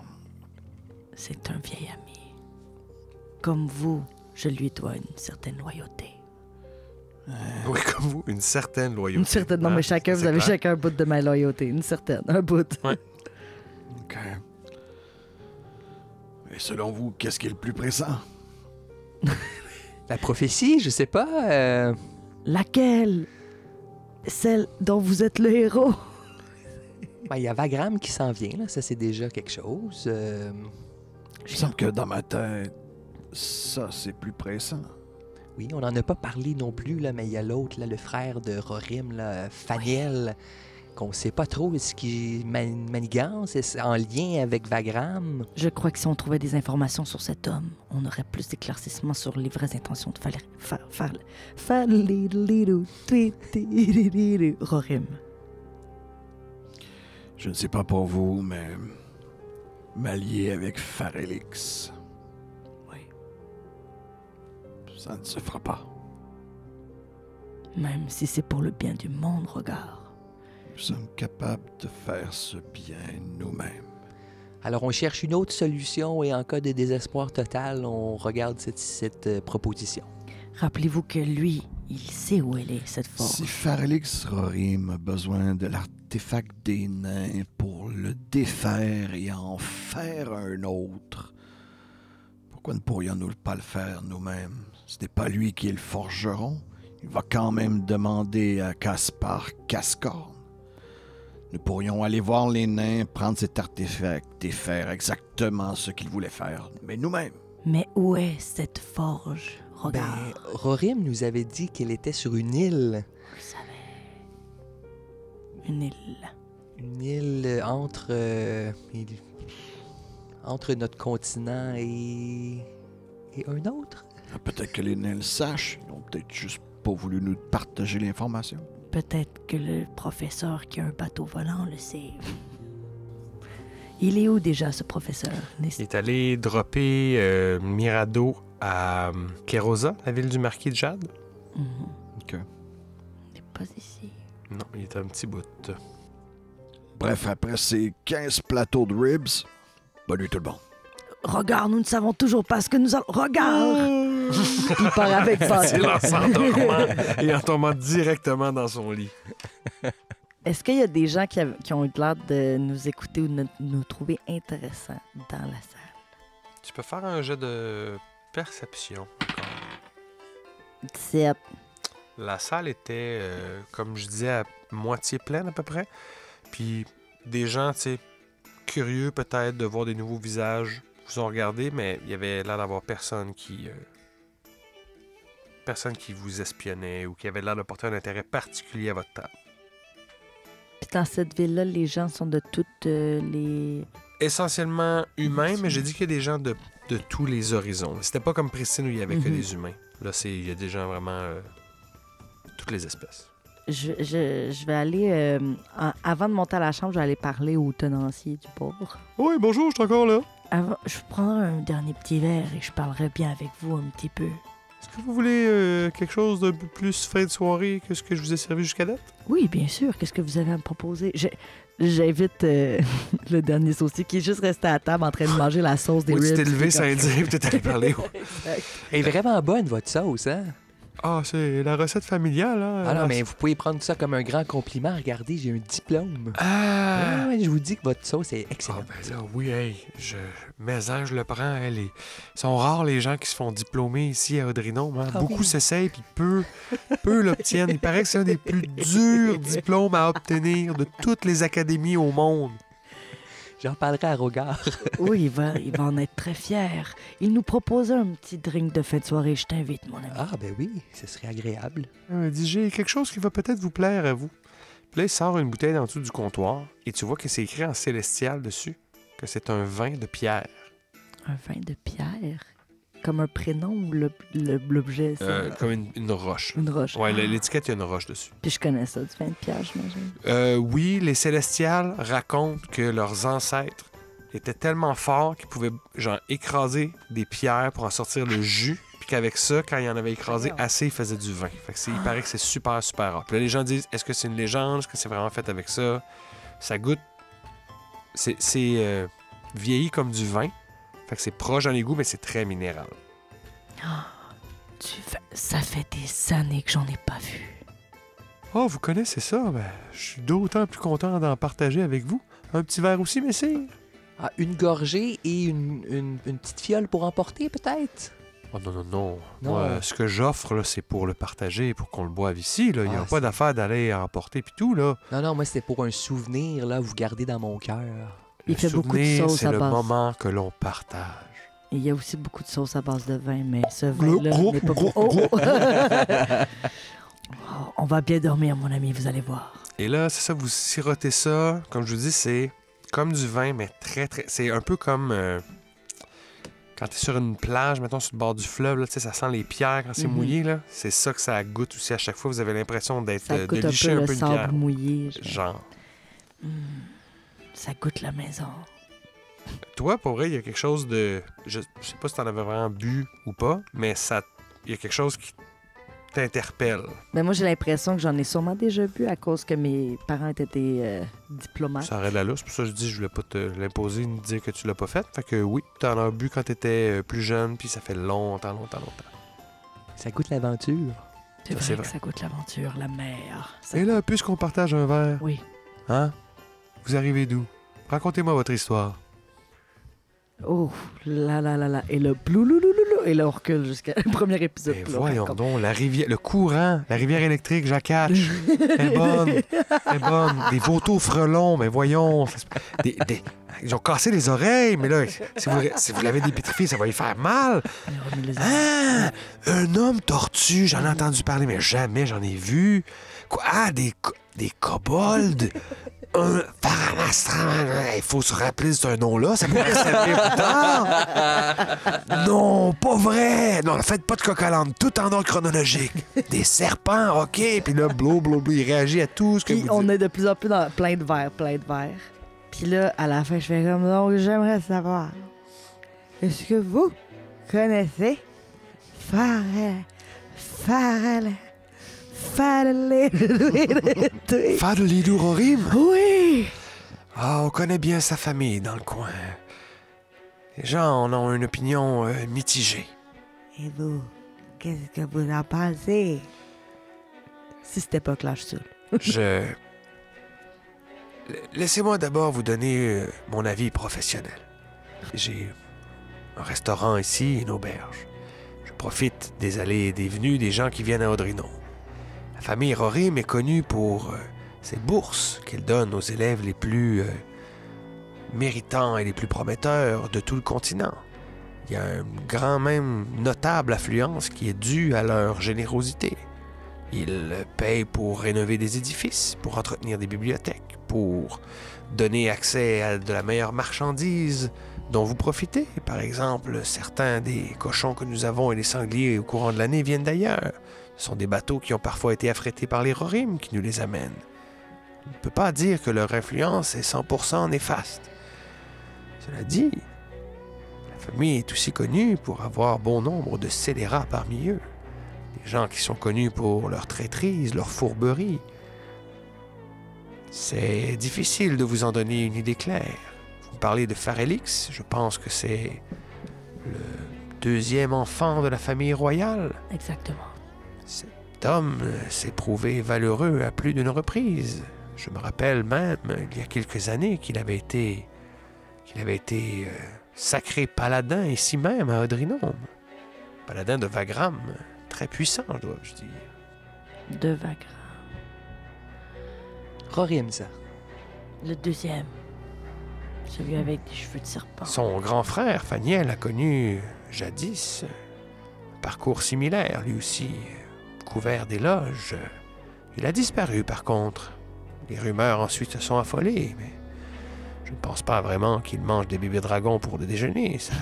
c'est un vieil ami. Comme vous, je lui dois une certaine loyauté. Oui, comme vous, une certaine loyauté. Une certaine... Non, Hein? mais chacun, vous C'est avez clair. chacun un bout de ma loyauté. Une certaine, un bout. OK. Et selon vous, qu'est-ce qui est le plus pressant? La prophétie, je sais pas. Laquelle? Celle dont vous êtes le héros? Ben, il y a Vagram qui s'en vient, là. Ça, c'est déjà quelque chose. Il me semble que dans ma tête, ça, c'est plus pressant. Oui, on n'en a pas parlé non plus, là, mais il y a l'autre, là, le frère de Rorim, là, Faniel, qu'on sait pas trop ce qui manigance, est en lien avec Vagram. Je crois que si on trouvait des informations sur cet homme, on aurait plus d'éclaircissements sur les vraies intentions de Rorim. Je ne sais pas pour vous, mais m'allier avec Farelix, Oui. ça ne se fera pas. Même si c'est pour le bien du monde, regarde. Nous sommes capables de faire ce bien nous-mêmes. Alors, on cherche une autre solution et en cas de désespoir total, on regarde cette proposition. Rappelez-vous que lui, il sait où elle est, cette force. Si Farelix Rorim a besoin de l'artefact des nains pour le défaire et en faire un autre, pourquoi ne pourrions-nous pas le faire nous-mêmes? Ce n'est pas lui qui est le forgeron. Il va quand même demander à Caspar Cascorn. Nous pourrions aller voir les nains, prendre cet artefact et faire exactement ce qu'ils voulaient faire, mais nous-mêmes. Mais où est cette forge? Regarde. Ben, Rorim nous avait dit qu'elle était sur une île. Vous savez. Une île. Une île entre notre continent et un autre. Peut-être que les nains le sachent. Ils n'ont peut-être juste pas voulu nous partager l'information. Peut-être que le professeur qui a un bateau volant le sait. Il est où déjà, ce professeur? Il est allé dropper Mirado à Kerosa, la ville du marquis de Jade. Mhm. OK. Il n'est pas ici. Non, il est un petit bout. Bref, après ces 15 plateaux de ribs, bonne nuit tout le monde. Regarde, nous ne savons toujours pas ce que nous allons... Regarde! Il part avec ça. Il lance en dormant et en tombant directement dans son lit. Est-ce qu'il y a des gens qui ont eu l'air de nous écouter ou de nous trouver intéressants dans la salle? Tu peux faire un jeu de perception. 17. La salle était, comme je disais, à moitié pleine à peu près. Puis des gens, tu sais, curieux peut-être de voir des nouveaux visages vous ont regardé, mais il y avait l'air d'avoir personne qui vous espionnait ou qui avait l'air de porter un intérêt particulier à votre table. Puis dans cette ville-là, les gens sont de toutes les... Essentiellement humains, mais j'ai dit qu'il y a des gens de tous les horizons. C'était pas comme Pristine où il y avait que des humains. Là, il y a des gens vraiment toutes les espèces. Je vais aller... avant de monter à la chambre, je vais aller parler au tenancier du pauvre. Oui, bonjour, je suis encore là. Je prends un dernier petit verre et je parlerai bien avec vous un petit peu. Est-ce que vous voulez quelque chose d'un peu plus fin de soirée que ce que je vous ai servi jusqu'à date? Oui, bien sûr. Qu'est-ce que vous avez à me proposer? J'invite le dernier saucier qui est juste resté à table en train de manger la sauce des Oui, ribs. tu t'es levé C'est sans comme- dire, puis t'es allé parler. Elle est vraiment bonne, votre sauce, hein? Ah, c'est la recette familiale, hein? Ah non, mais vous pouvez prendre ça comme un grand compliment. Regardez, j'ai un diplôme. Ah! Ouais, je vous dis que votre sauce est Ah, excellente. ben là, oui, hey, mais hein, je le prends. Hein, ils sont rares les gens qui se font diplômer ici à Audrinome. Hein. Ah Beaucoup oui. s'essayent, puis peu l'obtiennent. Il paraît que c'est un des plus durs diplômes à obtenir de toutes les académies au monde. J'en parlerai à Rogard. Oui, il va en être très fier. Il nous proposait un petit drink de fin de soirée. Je t'invite, mon ami. Ah, ben oui, ce serait agréable. Il dit, j'ai quelque chose qui va peut-être vous plaire à vous. Puis là, il sort une bouteille en dessous du comptoir, et tu vois que c'est écrit en célestial dessus que c'est un vin de pierre. Un vin de pierre? Comme un prénom ou l'objet? c'est Comme une roche. une roche. Ouais, l'étiquette, il y a une roche dessus. Puis je connais ça, du vin de pierre, j'imagine. Oui, les Célestials racontent que leurs ancêtres étaient tellement forts qu'ils pouvaient genre écraser des pierres pour en sortir le jus, puis qu'avec ça, quand ils en avaient écrasé assez, ils faisaient du vin. Fait que il paraît que c'est super, super rare. Puis là, les gens disent, est-ce que c'est une légende? Est-ce que c'est vraiment fait avec ça? Ça goûte... C'est vieilli comme du vin. Fait que c'est proche dans les goûts, mais c'est très minéral. Ça fait des années que j'en ai pas vu. Oh, vous connaissez ça? Ben, je suis d'autant plus content d'en partager avec vous. Un petit verre aussi, messire? Ah, une gorgée et une petite fiole pour emporter, peut-être? Oh non, non, non. Non. Moi, ce que j'offre, là, c'est pour le partager, pour qu'on le boive ici. Là. Il n'y a Ah, pas d'affaire d'aller emporter puis tout. Là. Non, non, moi, c'était pour un souvenir, là, vous gardez dans mon cœur. Il Le fait beaucoup de souvenir, sauce c'est à le base. moment que l'on partage. Il y a aussi beaucoup de sauce à base de vin, mais ce Gros, vin-là gros, n'est pas gros, bon. gros. Oh, on va bien dormir, mon ami, vous allez voir. Et là, c'est ça, vous sirotez ça. Comme je vous dis, c'est comme du vin, mais très, très... C'est un peu comme... quand tu es sur une plage, mettons sur le bord du fleuve, là, tu sais, ça sent les pierres quand c'est Mhm. mouillé. Là. C'est ça que ça goûte aussi. À chaque fois, vous avez l'impression d'être Ça de goûte un licher peu un le peu une sable pierre. mouillé. Genre. Ça goûte la maison. Toi, pour vrai, il y a quelque chose de... Je sais pas si t'en avais vraiment bu ou pas, mais ça... Il y a quelque chose qui t'interpelle. Mais moi, j'ai l'impression que j'en ai sûrement déjà bu à cause que mes parents étaient diplomates. Ça aurait de la lousse. Pour ça, je dis, je voulais pas te l'imposer ni te dire que tu l'as pas fait. Fait que oui, t'en as bu quand t'étais plus jeune, puis ça fait longtemps. Ça goûte l'aventure. C'est c'est vrai vrai. que ça goûte l'aventure, la mer. Ça- Et là, puisqu'on partage un verre, Oui. hein? Vous arrivez d'où? Racontez-moi votre histoire. Oh, là, là, là, là. Et le blouloulouloulou. Et là, on recule jusqu'à le premier épisode. Ben Puis là, voyons comme- donc, la rivière, le courant, la rivière électrique, Jacatch, elle est bonne, elle est bonne. Des vautours frelons, mais voyons. Ils ont cassé les oreilles, mais là, si vous l'avez dépétrifié, ça va lui faire mal. On a remis les- Ah! Un homme tortue, j'en ai entendu parler, mais jamais j'en ai vu. Quoi? Ah, des kobolds! Un Faramastran! Il faut se rappeler de ce nom-là, ça pourrait servir plus tard. Non, pas vrai! Non, faites pas de coq-à-l'âne, tout en ordre chronologique. Des serpents, OK. Puis là, il réagit à tout ce que Puis vous on dites. est de plus en plus dans plein de verres. Puis là, à la fin, je fais comme, donc j'aimerais savoir, est-ce que vous connaissez Fadlidou Rorim? Oui! Ah, on connaît bien sa famille dans le coin. Les gens en ont une opinion mitigée. Et vous, qu'est-ce que vous en pensez? Si c'était pas Clash Soul. Je... Laissez-moi d'abord vous donner mon avis professionnel. J'ai un restaurant ici, une auberge. Je profite des allées et des venues des gens qui viennent à Audrinon. La famille Rorim est connue pour ses bourses qu'elle donne aux élèves les plus méritants et les plus prometteurs de tout le continent. Il y a une grand même notable affluence qui est due à leur générosité. Ils payent pour rénover des édifices, pour entretenir des bibliothèques, pour donner accès à de la meilleure marchandise dont vous profitez. Par exemple, certains des cochons que nous avons et les sangliers au courant de l'année viennent d'ailleurs. Ce sont des bateaux qui ont parfois été affrétés par les Rorim qui nous les amènent. On ne peut pas dire que leur influence est 100% néfaste. Cela dit, la famille est aussi connue pour avoir bon nombre de scélérats parmi eux. Des gens qui sont connus pour leur traîtrise, leur fourberie. C'est difficile de vous en donner une idée claire. Vous parlez de Farelix, je pense que c'est le deuxième enfant de la famille royale. Exactement. Cet homme s'est prouvé valeureux à plus d'une reprise. Je me rappelle même, il y a quelques années, qu'il avait été sacré paladin ici même à Odrinome. Paladin de Wagram, très puissant, dois-je dire. De Wagram. Rorimza. Le deuxième. Celui avec des cheveux de serpent. Son grand frère, Faniel, a connu jadis un parcours similaire, lui aussi, couvert d'éloges. Il a disparu, par contre. Les rumeurs ensuite se sont affolées, mais je ne pense pas vraiment qu'il mange des bébés dragons pour le déjeuner. Ça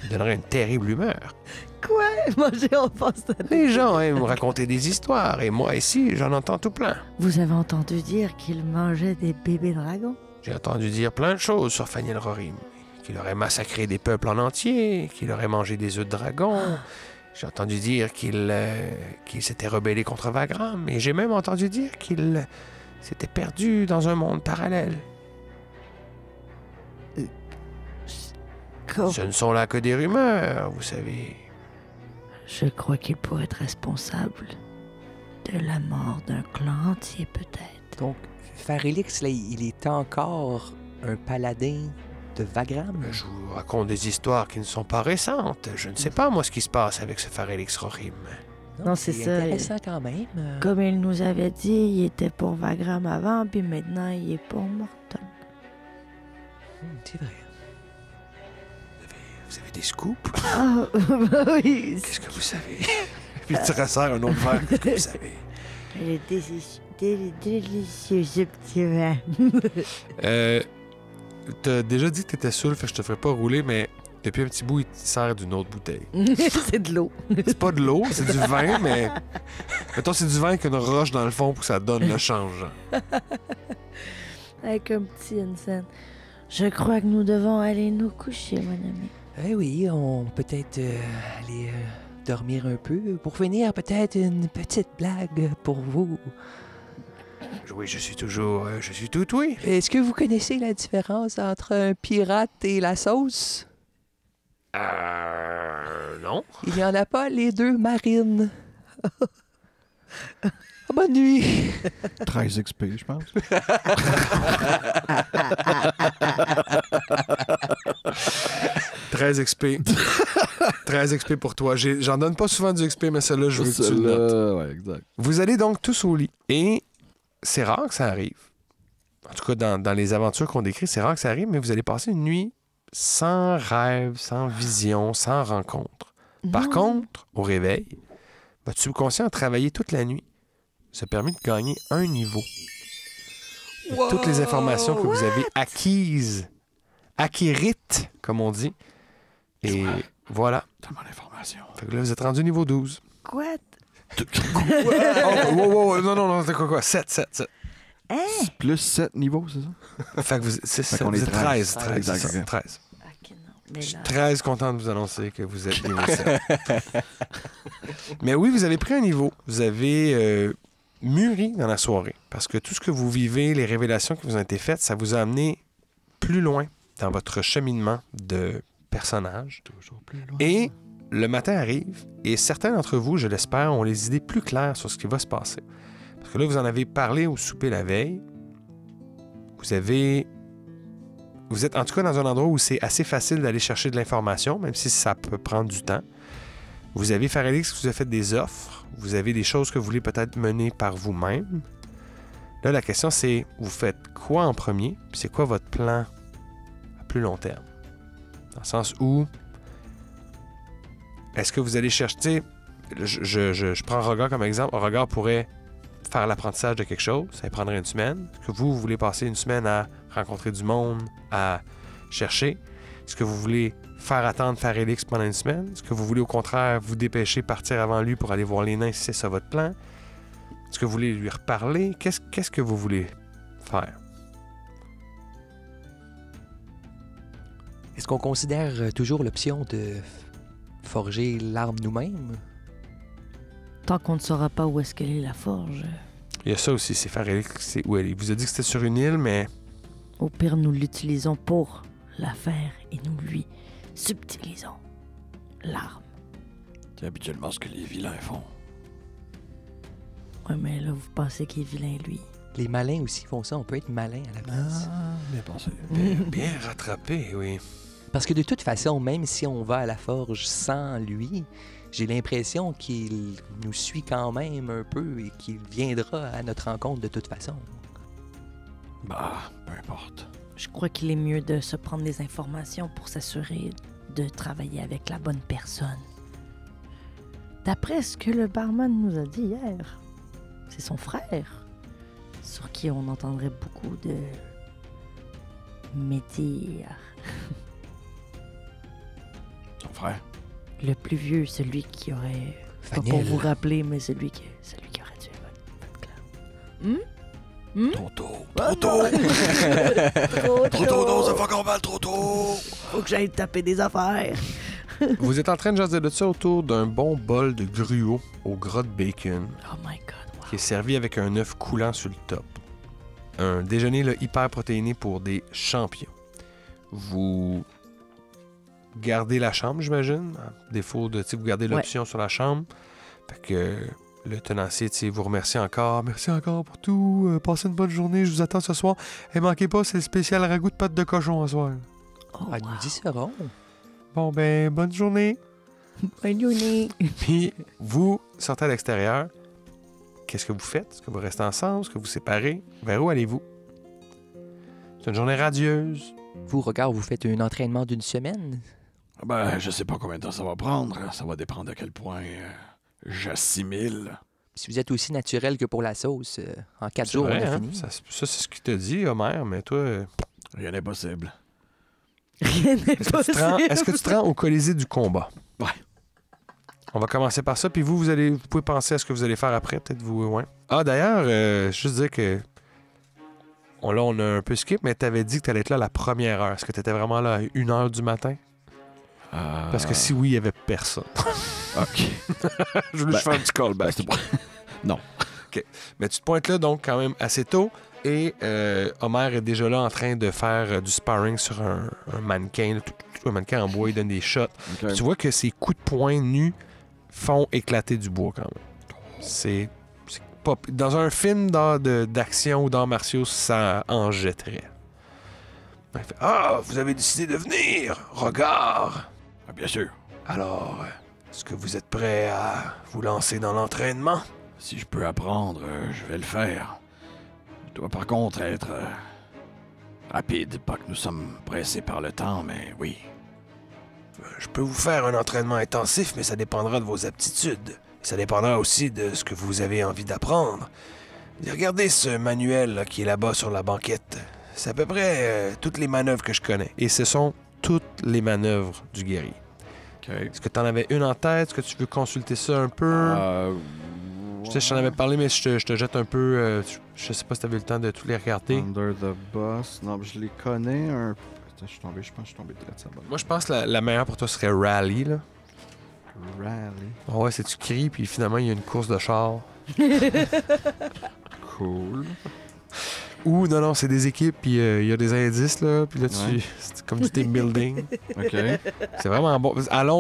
lui donnerait une terrible humeur. Quoi? Manger en face de... Les gens aiment raconter des histoires, et moi ici, j'en entends tout plein. Vous avez entendu dire qu'il mangeait des bébés dragons? J'ai entendu dire plein de choses sur Faniel Rorim. Qu'il aurait massacré des peuples en entier, qu'il aurait mangé des œufs de dragon. J'ai entendu dire qu'il s'était rebellé contre Wagram, et j'ai même entendu dire qu'il s'était perdu dans un monde parallèle. Ce ne sont là que des rumeurs, vous savez. Je crois qu'il pourrait être responsable de la mort d'un clan entier, peut-être. Donc, Farelix, là, il est encore un paladin de Wagram? Je vous raconte des histoires qui ne sont pas récentes. Je ne sais pas, moi, ce qui se passe avec ce Farelix Rorim. Non, c'est ça. Intéressant quand même. Comme il nous avait dit, il était pour Wagram avant, puis maintenant, il est pour Morton. C'est vrai. Vous avez des scoops? Ah, oui. Qu'est-ce que vous savez? Puis tu resserres un autre verre. Qu'est-ce que vous savez? Elle est délicieux, ce petit vin. T'as déjà dit que t'étais saoul, fait que je te ferai pas rouler, mais depuis un petit bout, il te sert d'une autre bouteille. C'est de l'eau. C'est pas de l'eau, c'est du vin, mais... Mettons, c'est du vin avec une roche dans le fond pour que ça donne le change. Avec un petit Hansen. Je crois que nous devons aller nous coucher, mon ami. Eh oui, on peut peut-être aller dormir un peu. Pour finir, peut-être une petite blague pour vous. Oui, je suis tout oui. Est-ce que vous connaissez la différence entre un pirate et la sauce? Non. Il n'y en a pas, les deux marines. Bonne nuit. 13 XP, je pense. 13 XP. 13 XP pour toi. J'en donne pas souvent du XP, mais celle-là, je veux que tu le notes. Ouais, exact. Vous allez donc tous au lit. Et c'est rare que ça arrive. En tout cas, dans les aventures qu'on décrit, c'est rare que ça arrive, mais vous allez passer une nuit sans rêve, sans vision, sans rencontre. Par contre, au réveil, votre subconscient a travaillé toute la nuit. Ça permet de gagner un niveau. Wow! Toutes les informations que vous avez acquérites, comme on dit. Et voilà. Tellement d'informations. Fait que là, vous êtes rendu niveau 12. Quoi? Oh, non, c'est quoi? 7. Hein? Plus 7 niveaux, c'est ça? Fait que vous qu'on est êtes 13. 13. Exact, ok. 13. Ok, non. Mais Je suis là... très content de vous annoncer que vous êtes niveau 7. Mais oui, vous avez pris un niveau. Vous avez mûri dans la soirée. Parce que tout ce que vous vivez, les révélations qui vous ont été faites, ça vous a amené plus loin dans votre cheminement de personnage. Toujours plus loin. Et le matin arrive, et certains d'entre vous, je l'espère, ont les idées plus claires sur ce qui va se passer. Parce que là, vous en avez parlé au souper la veille. Vous êtes en tout cas dans un endroit où c'est assez facile d'aller chercher de l'information, même si ça peut prendre du temps. Vous avez Farelix qui vous a fait des offres. Vous avez des choses que vous voulez peut-être mener par vous-même. Là, la question, c'est vous faites quoi en premier? Puis c'est quoi votre plan à plus long terme? Dans le sens où est-ce que vous allez chercher... Tu sais, je prends Rogar comme exemple. Rogar pourrait faire l'apprentissage de quelque chose. Ça lui prendrait une semaine. Est-ce que vous voulez passer une semaine à rencontrer du monde, à chercher? Est-ce que vous voulez faire attendre Farelix pendant une semaine? Est-ce que vous voulez au contraire vous dépêcher, partir avant lui pour aller voir les nains si c'est ça votre plan? Est-ce que vous voulez lui reparler? Qu'est-ce que vous voulez faire? Est-ce qu'on considère toujours l'option de forger l'arme nous-mêmes? Tant qu'on ne saura pas où est-ce qu'elle est, la forge. Il y a ça aussi, c'est faire... Ouais, il vous a dit que c'était sur une île, mais... Au pire, nous l'utilisons pour l'affaire et nous lui subtilisons l'arme. C'est habituellement ce que les vilains font. Ouais, mais là, vous pensez qu'il est vilain, lui. Les malins aussi font ça. On peut être malin à la place. Bien pensé. Bien rattrapé, oui. Parce que de toute façon, même si on va à la forge sans lui, j'ai l'impression qu'il nous suit quand même un peu et qu'il viendra à notre rencontre de toute façon. Bah, peu importe. Je crois qu'il est mieux de se prendre des informations pour s'assurer de travailler avec la bonne personne. D'après ce que le barman nous a dit hier, c'est son frère, sur qui on entendrait beaucoup de médire. Son frère. Le plus vieux, celui qui aurait... Pas pour Faniel. vous rappeler, mais celui qui aurait tué votre clan. Trop tôt. Trop tôt. Trop tôt, non, ça fait encore mal, trop tôt. Faut que j'aille taper des affaires. Vous êtes en train de jaser de ça autour d'un bon bol de gruau au gras de bacon Oh my God, wow. qui est servi avec un œuf coulant sur le top. Un déjeuner là, hyper protéiné pour des champions. Vous gardez la chambre, j'imagine. À défaut de, vous gardez l'option sur la chambre. Fait que le tenancier vous remercie encore. Merci encore pour tout. Passez une bonne journée. Je vous attends ce soir. Et manquez pas, c'est le spécial ragoût de pâte de cochon ce soir. Oh, Ah, nous y serons. Bon, ben, bonne journée. bonne journée. Puis, vous sortez à l'extérieur. Qu'est-ce que vous faites? Est-ce que vous restez ensemble? Est-ce que vous séparez? Vers où allez-vous? C'est une journée radieuse. Vous, regarde, vous faites un entraînement d'une semaine? Ben, je sais pas combien de temps ça va prendre. Ça va dépendre à quel point j'assimile. Si vous êtes aussi naturel que pour la sauce, en 4 C'est jours, vrai, on a hein? fini. Ça, c'est ce qu'il t'a dit, Homer, mais toi... Rien n'est possible. Rien n'est Est-ce que tu te rends au Colisée du combat? Ouais. On va commencer par ça, puis vous pouvez penser à ce que vous allez faire après, peut-être vous, ouais. Ah, d'ailleurs, juste dire que... Là, on a un peu skip, mais t'avais dit que t'allais être là à la première heure. Est-ce que t'étais vraiment là à 1h du matin? Parce que si oui, il y avait personne. OK. Je voulais juste faire un petit callback. C'est bon. Non. OK. Mais tu te pointes là, donc, quand même assez tôt. Et Homer est déjà là en train de faire du sparring sur un mannequin. Là, tout un mannequin en bois, il donne des shots. OK. Puis tu vois que ses coups de poing nus font éclater du bois quand même. C'est pas... Dans un film d'action ou d'arts martiaux, ça en jetterait. Il fait, ah, vous avez décidé de venir! Regard! Ah, bien sûr. Alors, est-ce que vous êtes prêt à vous lancer dans l'entraînement? Si je peux apprendre, je vais le faire. Je dois par contre être rapide. Pas que nous sommes pressés par le temps, mais oui. Je peux vous faire un entraînement intensif, mais ça dépendra de vos aptitudes. Ça dépendra aussi de ce que vous avez envie d'apprendre. Regardez ce manuel là, qui est là-bas sur la banquette. C'est à peu près toutes les manœuvres que je connais. Et ce sont toutes les manœuvres du guerrier. OK. Est-ce que tu en avais une en tête? Est-ce que tu veux consulter ça un peu? Je sais, je t'en avais parlé, mais je te jette un peu... je sais pas si tu avais le temps de tous les regarder. Under the Boss. Non, je les connais un peu. Attends, je pense que je suis tombé de ça. Moi, je pense que la meilleure pour toi serait Rally, là. Rally. Ah ouais, c'est tu cries, puis finalement, il y a une course de char. Cool. Ou, non, c'est des équipes, puis il y a des indices, là, puis là, Ouais. c'est comme du team building. OK. C'est vraiment bon.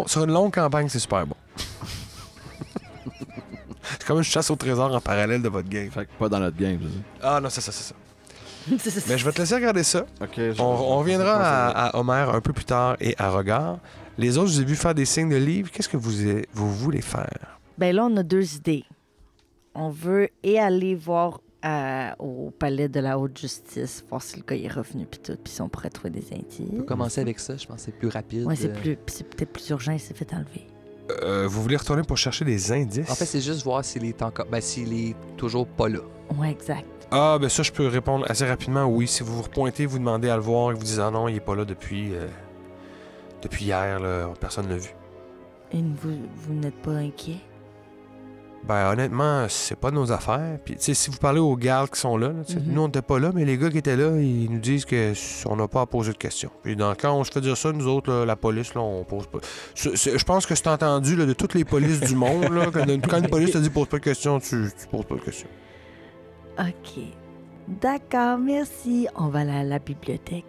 Sur une longue campagne, c'est super bon. C'est comme une chasse au trésor en parallèle de votre game. Fait que pas dans notre game, c'est ça. Ah non, c'est ça. Mais je vais te laisser regarder ça. OK. On reviendra à Homer un peu plus tard et à Regard. Les autres, je vous ai vu faire des signes de livres. Qu'est-ce que vous voulez faire? Ben là, on a deux idées. On veut aller voir au palais de la haute justice, voir si le gars est revenu puis tout, puis si on pourrait trouver des On indices. peut commencer avec ça, je pense que c'est plus rapide. Ouais, c'est peut-être plus urgent, il s'est fait enlever. Vous voulez retourner pour chercher des indices? En fait, c'est juste voir s'il est encore... s'il est toujours pas là. Ouais, exact. Ah, ben ça, je peux répondre assez rapidement. Oui, si vous vous repointez, vous demandez à le voir et vous dites « Ah non, il est pas là depuis hier, là, personne ne l'a vu. » Et vous n'êtes pas inquiet? Ben honnêtement, c'est pas de nos affaires. Puis tu sais, si vous parlez aux gardes qui sont là, tu sais, Mhm. nous on n'était pas là, mais les gars qui étaient là, ils nous disent que on n'a pas à poser de questions. Puis quand on se fait dire ça, nous autres, là, la police, là, on pose pas. Je pense que c'est entendu là, de toutes les polices du monde, là, quand une police te dit pose pas de questions, tu poses pas de questions. OK. D'accord, merci. On va aller à la bibliothèque.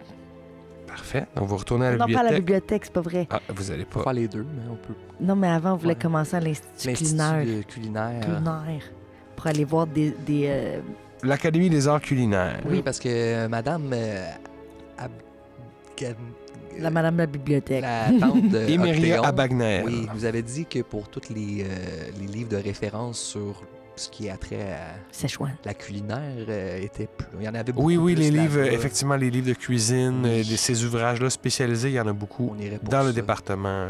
Parfait. Donc, vous retournez à la Non, pas à la bibliothèque. bibliothèque, c'est pas vrai. Ah, vous allez On peut pas. faire les deux, mais on peut. Non, mais avant, on voulait Ouais. commencer à l'Institut L'Institut culinaire. culinaire. Culinaire. Pour aller voir des L'Académie des arts culinaires. Oui, parce que Madame la madame de la bibliothèque. la tante de Émeria Octéon, Abagner. oui, nous avait dit que pour tous les livres de référence sur ce qui a trait à Szechuan. la culinaire était plus. Il y en avait beaucoup. Oui, oui, plus les livres, là-bas. effectivement, les livres de cuisine, Oui. ces ouvrages-là spécialisés, il y en a beaucoup On irait pour dans le ça. département.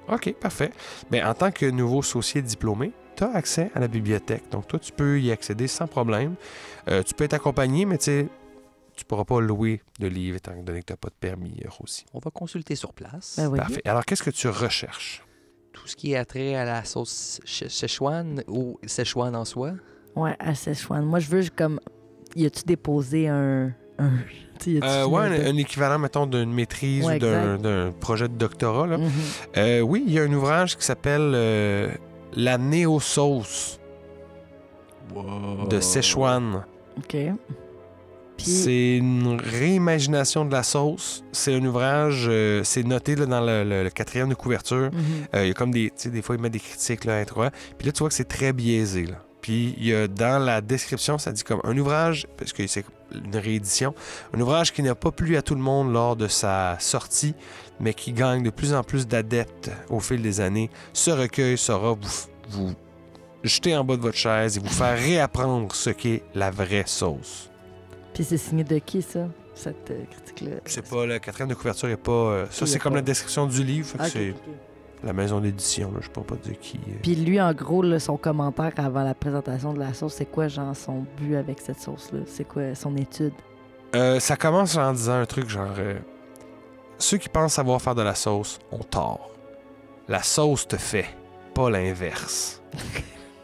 OK, parfait. Bien, en tant que nouveau socié diplômé, tu as accès à la bibliothèque. Donc, toi, tu peux y accéder sans problème. Tu peux être accompagné, mais tu sais, tu pourras pas louer de livres étant donné que tu n'as pas de permis, aussi. On va consulter sur place. Ben oui. Parfait. Alors, qu'est-ce que tu recherches? Tout ce qui a trait à la sauce Szechuan ou Szechuan en soi. Ouais, à Szechuan. Moi, je veux comme... Y a-tu déposé tu sais, y a-tu Ouais, fini un équivalent, mettons, d'une maîtrise Ouais, ou d'un exact. d'un projet de doctorat. Là. Mhm. Oui, il y a un ouvrage qui s'appelle La Néo-Sauce de Szechuan. OK. Puis, C'est une réimagination de la sauce. C'est un ouvrage, c'est noté là, dans le quatrième de couverture. mhm. Il y a comme des, tu sais, des fois, il met des critiques là, intro. Puis là, tu vois que c'est très biaisé. Là. Puis il y a dans la description, ça dit comme un ouvrage, parce que c'est une réédition, un ouvrage qui n'a pas plu à tout le monde lors de sa sortie, mais qui gagne de plus en plus d'adeptes au fil des années. Ce recueil saura vous jeter en bas de votre chaise et vous faire réapprendre ce qu'est la vraie sauce. Puis c'est signé de qui, ça? Cette critique-là? Je sais pas, la quatrième de couverture n'est pas... ça, Il y c'est a comme pas- la description du livre. Fait que Ok, c'est ok. la maison d'édition. Là, je ne peux pas dire qui... Puis lui, en gros, là, son commentaire avant la présentation de la sauce, c'est quoi, genre, son but avec cette sauce-là? C'est quoi son étude? Ça commence en disant un truc genre... ceux qui pensent savoir faire de la sauce ont tort. La sauce te fait, pas l'inverse.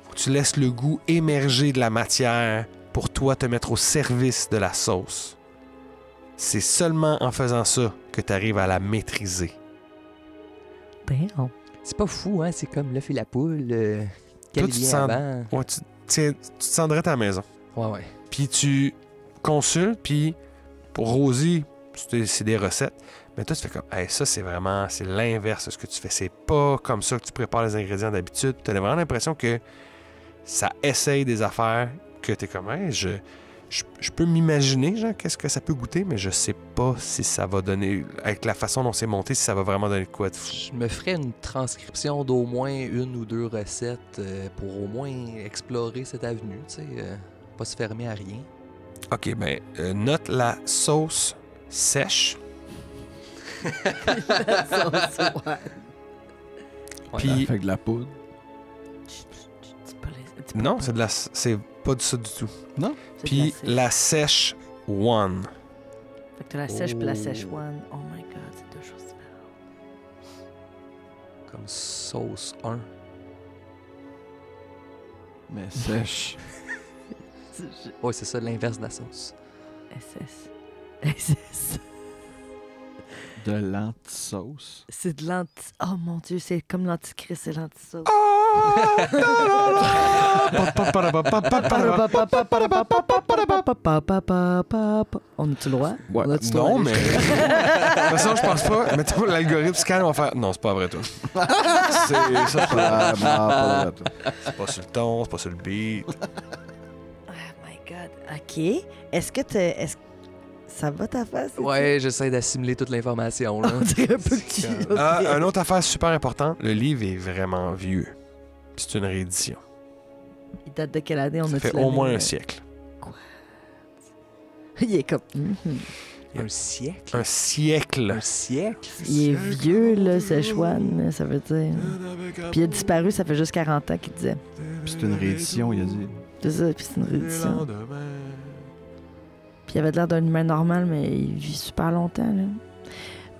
Faut que tu laisses le goût émerger de la matière pour toi te mettre au service de la sauce. C'est seulement en faisant ça que tu arrives à la maîtriser. Damn. C'est pas fou, hein? C'est comme l'œuf et la poule. Toi, Quel tu te lien sens- avant? Ouais, tu te sens direct à la maison. Ouais, ouais. Puis tu consultes, puis pour Rosie, c'est des recettes. Mais toi, tu fais comme, hey, ça, c'est l'inverse de ce que tu fais. C'est pas comme ça que tu prépares les ingrédients d'habitude. Tu as vraiment l'impression que ça essaye des affaires que tu es comme, hey, je peux m'imaginer, genre, qu'est-ce que ça peut goûter, mais je sais pas si ça va donner, avec la façon dont c'est monté, si ça va vraiment donner de quoi de fou. Je me ferais une transcription d'au moins une ou deux recettes pour au moins explorer cette avenue, tu sais. Pas se fermer à rien. OK, ben, note la sauce sèche. La sauce, ouais. Puis, Avec de la poudre. non, c'est pas de ça du tout. Non? Puis la sèche one. Fait que t'as la sèche puis la Oh. Szechuan. Oh my God, c'est deux choses différentes. Comme sauce 1. Mais sèche. Ouais, c'est ça, l'inverse de la sauce. SS. SS. De l'anti-sauce. C'est de l'anti... Oh mon Dieu, c'est comme l'antichrist, c'est l'anti-sauce. On est-tu le droit? Ouais. On a-tu le Non, droit? mais. De toute façon, je pense pas. Mettons, l'algorithme scan, on va faire. Non, c'est pas vrai, tout. C'est ça, Ah, non, pas vrai, toi. c'est pas sur le ton, c'est pas sur le beat. Oh my God. OK. Est-ce que ça va ta face? Ouais, j'essaie d'assimiler toute l'information, là. On dirait un peu que tu... OK. Ah, une autre affaire super importante, le livre est vraiment vieux. C'est une réédition. Il date de quelle année? On Ça a fait au moins un siècle. Il est comme... Un siècle? Un siècle. Un siècle? Il est vieux, là, Szechuan, là, ça veut dire. Puis il a disparu, ça fait juste 40 ans qu'il disait. Puis c'est une réédition, il a dit. C'est ça, puis c'est une réédition. Puis il avait l'air d'un humain normal, mais il vit super longtemps, là.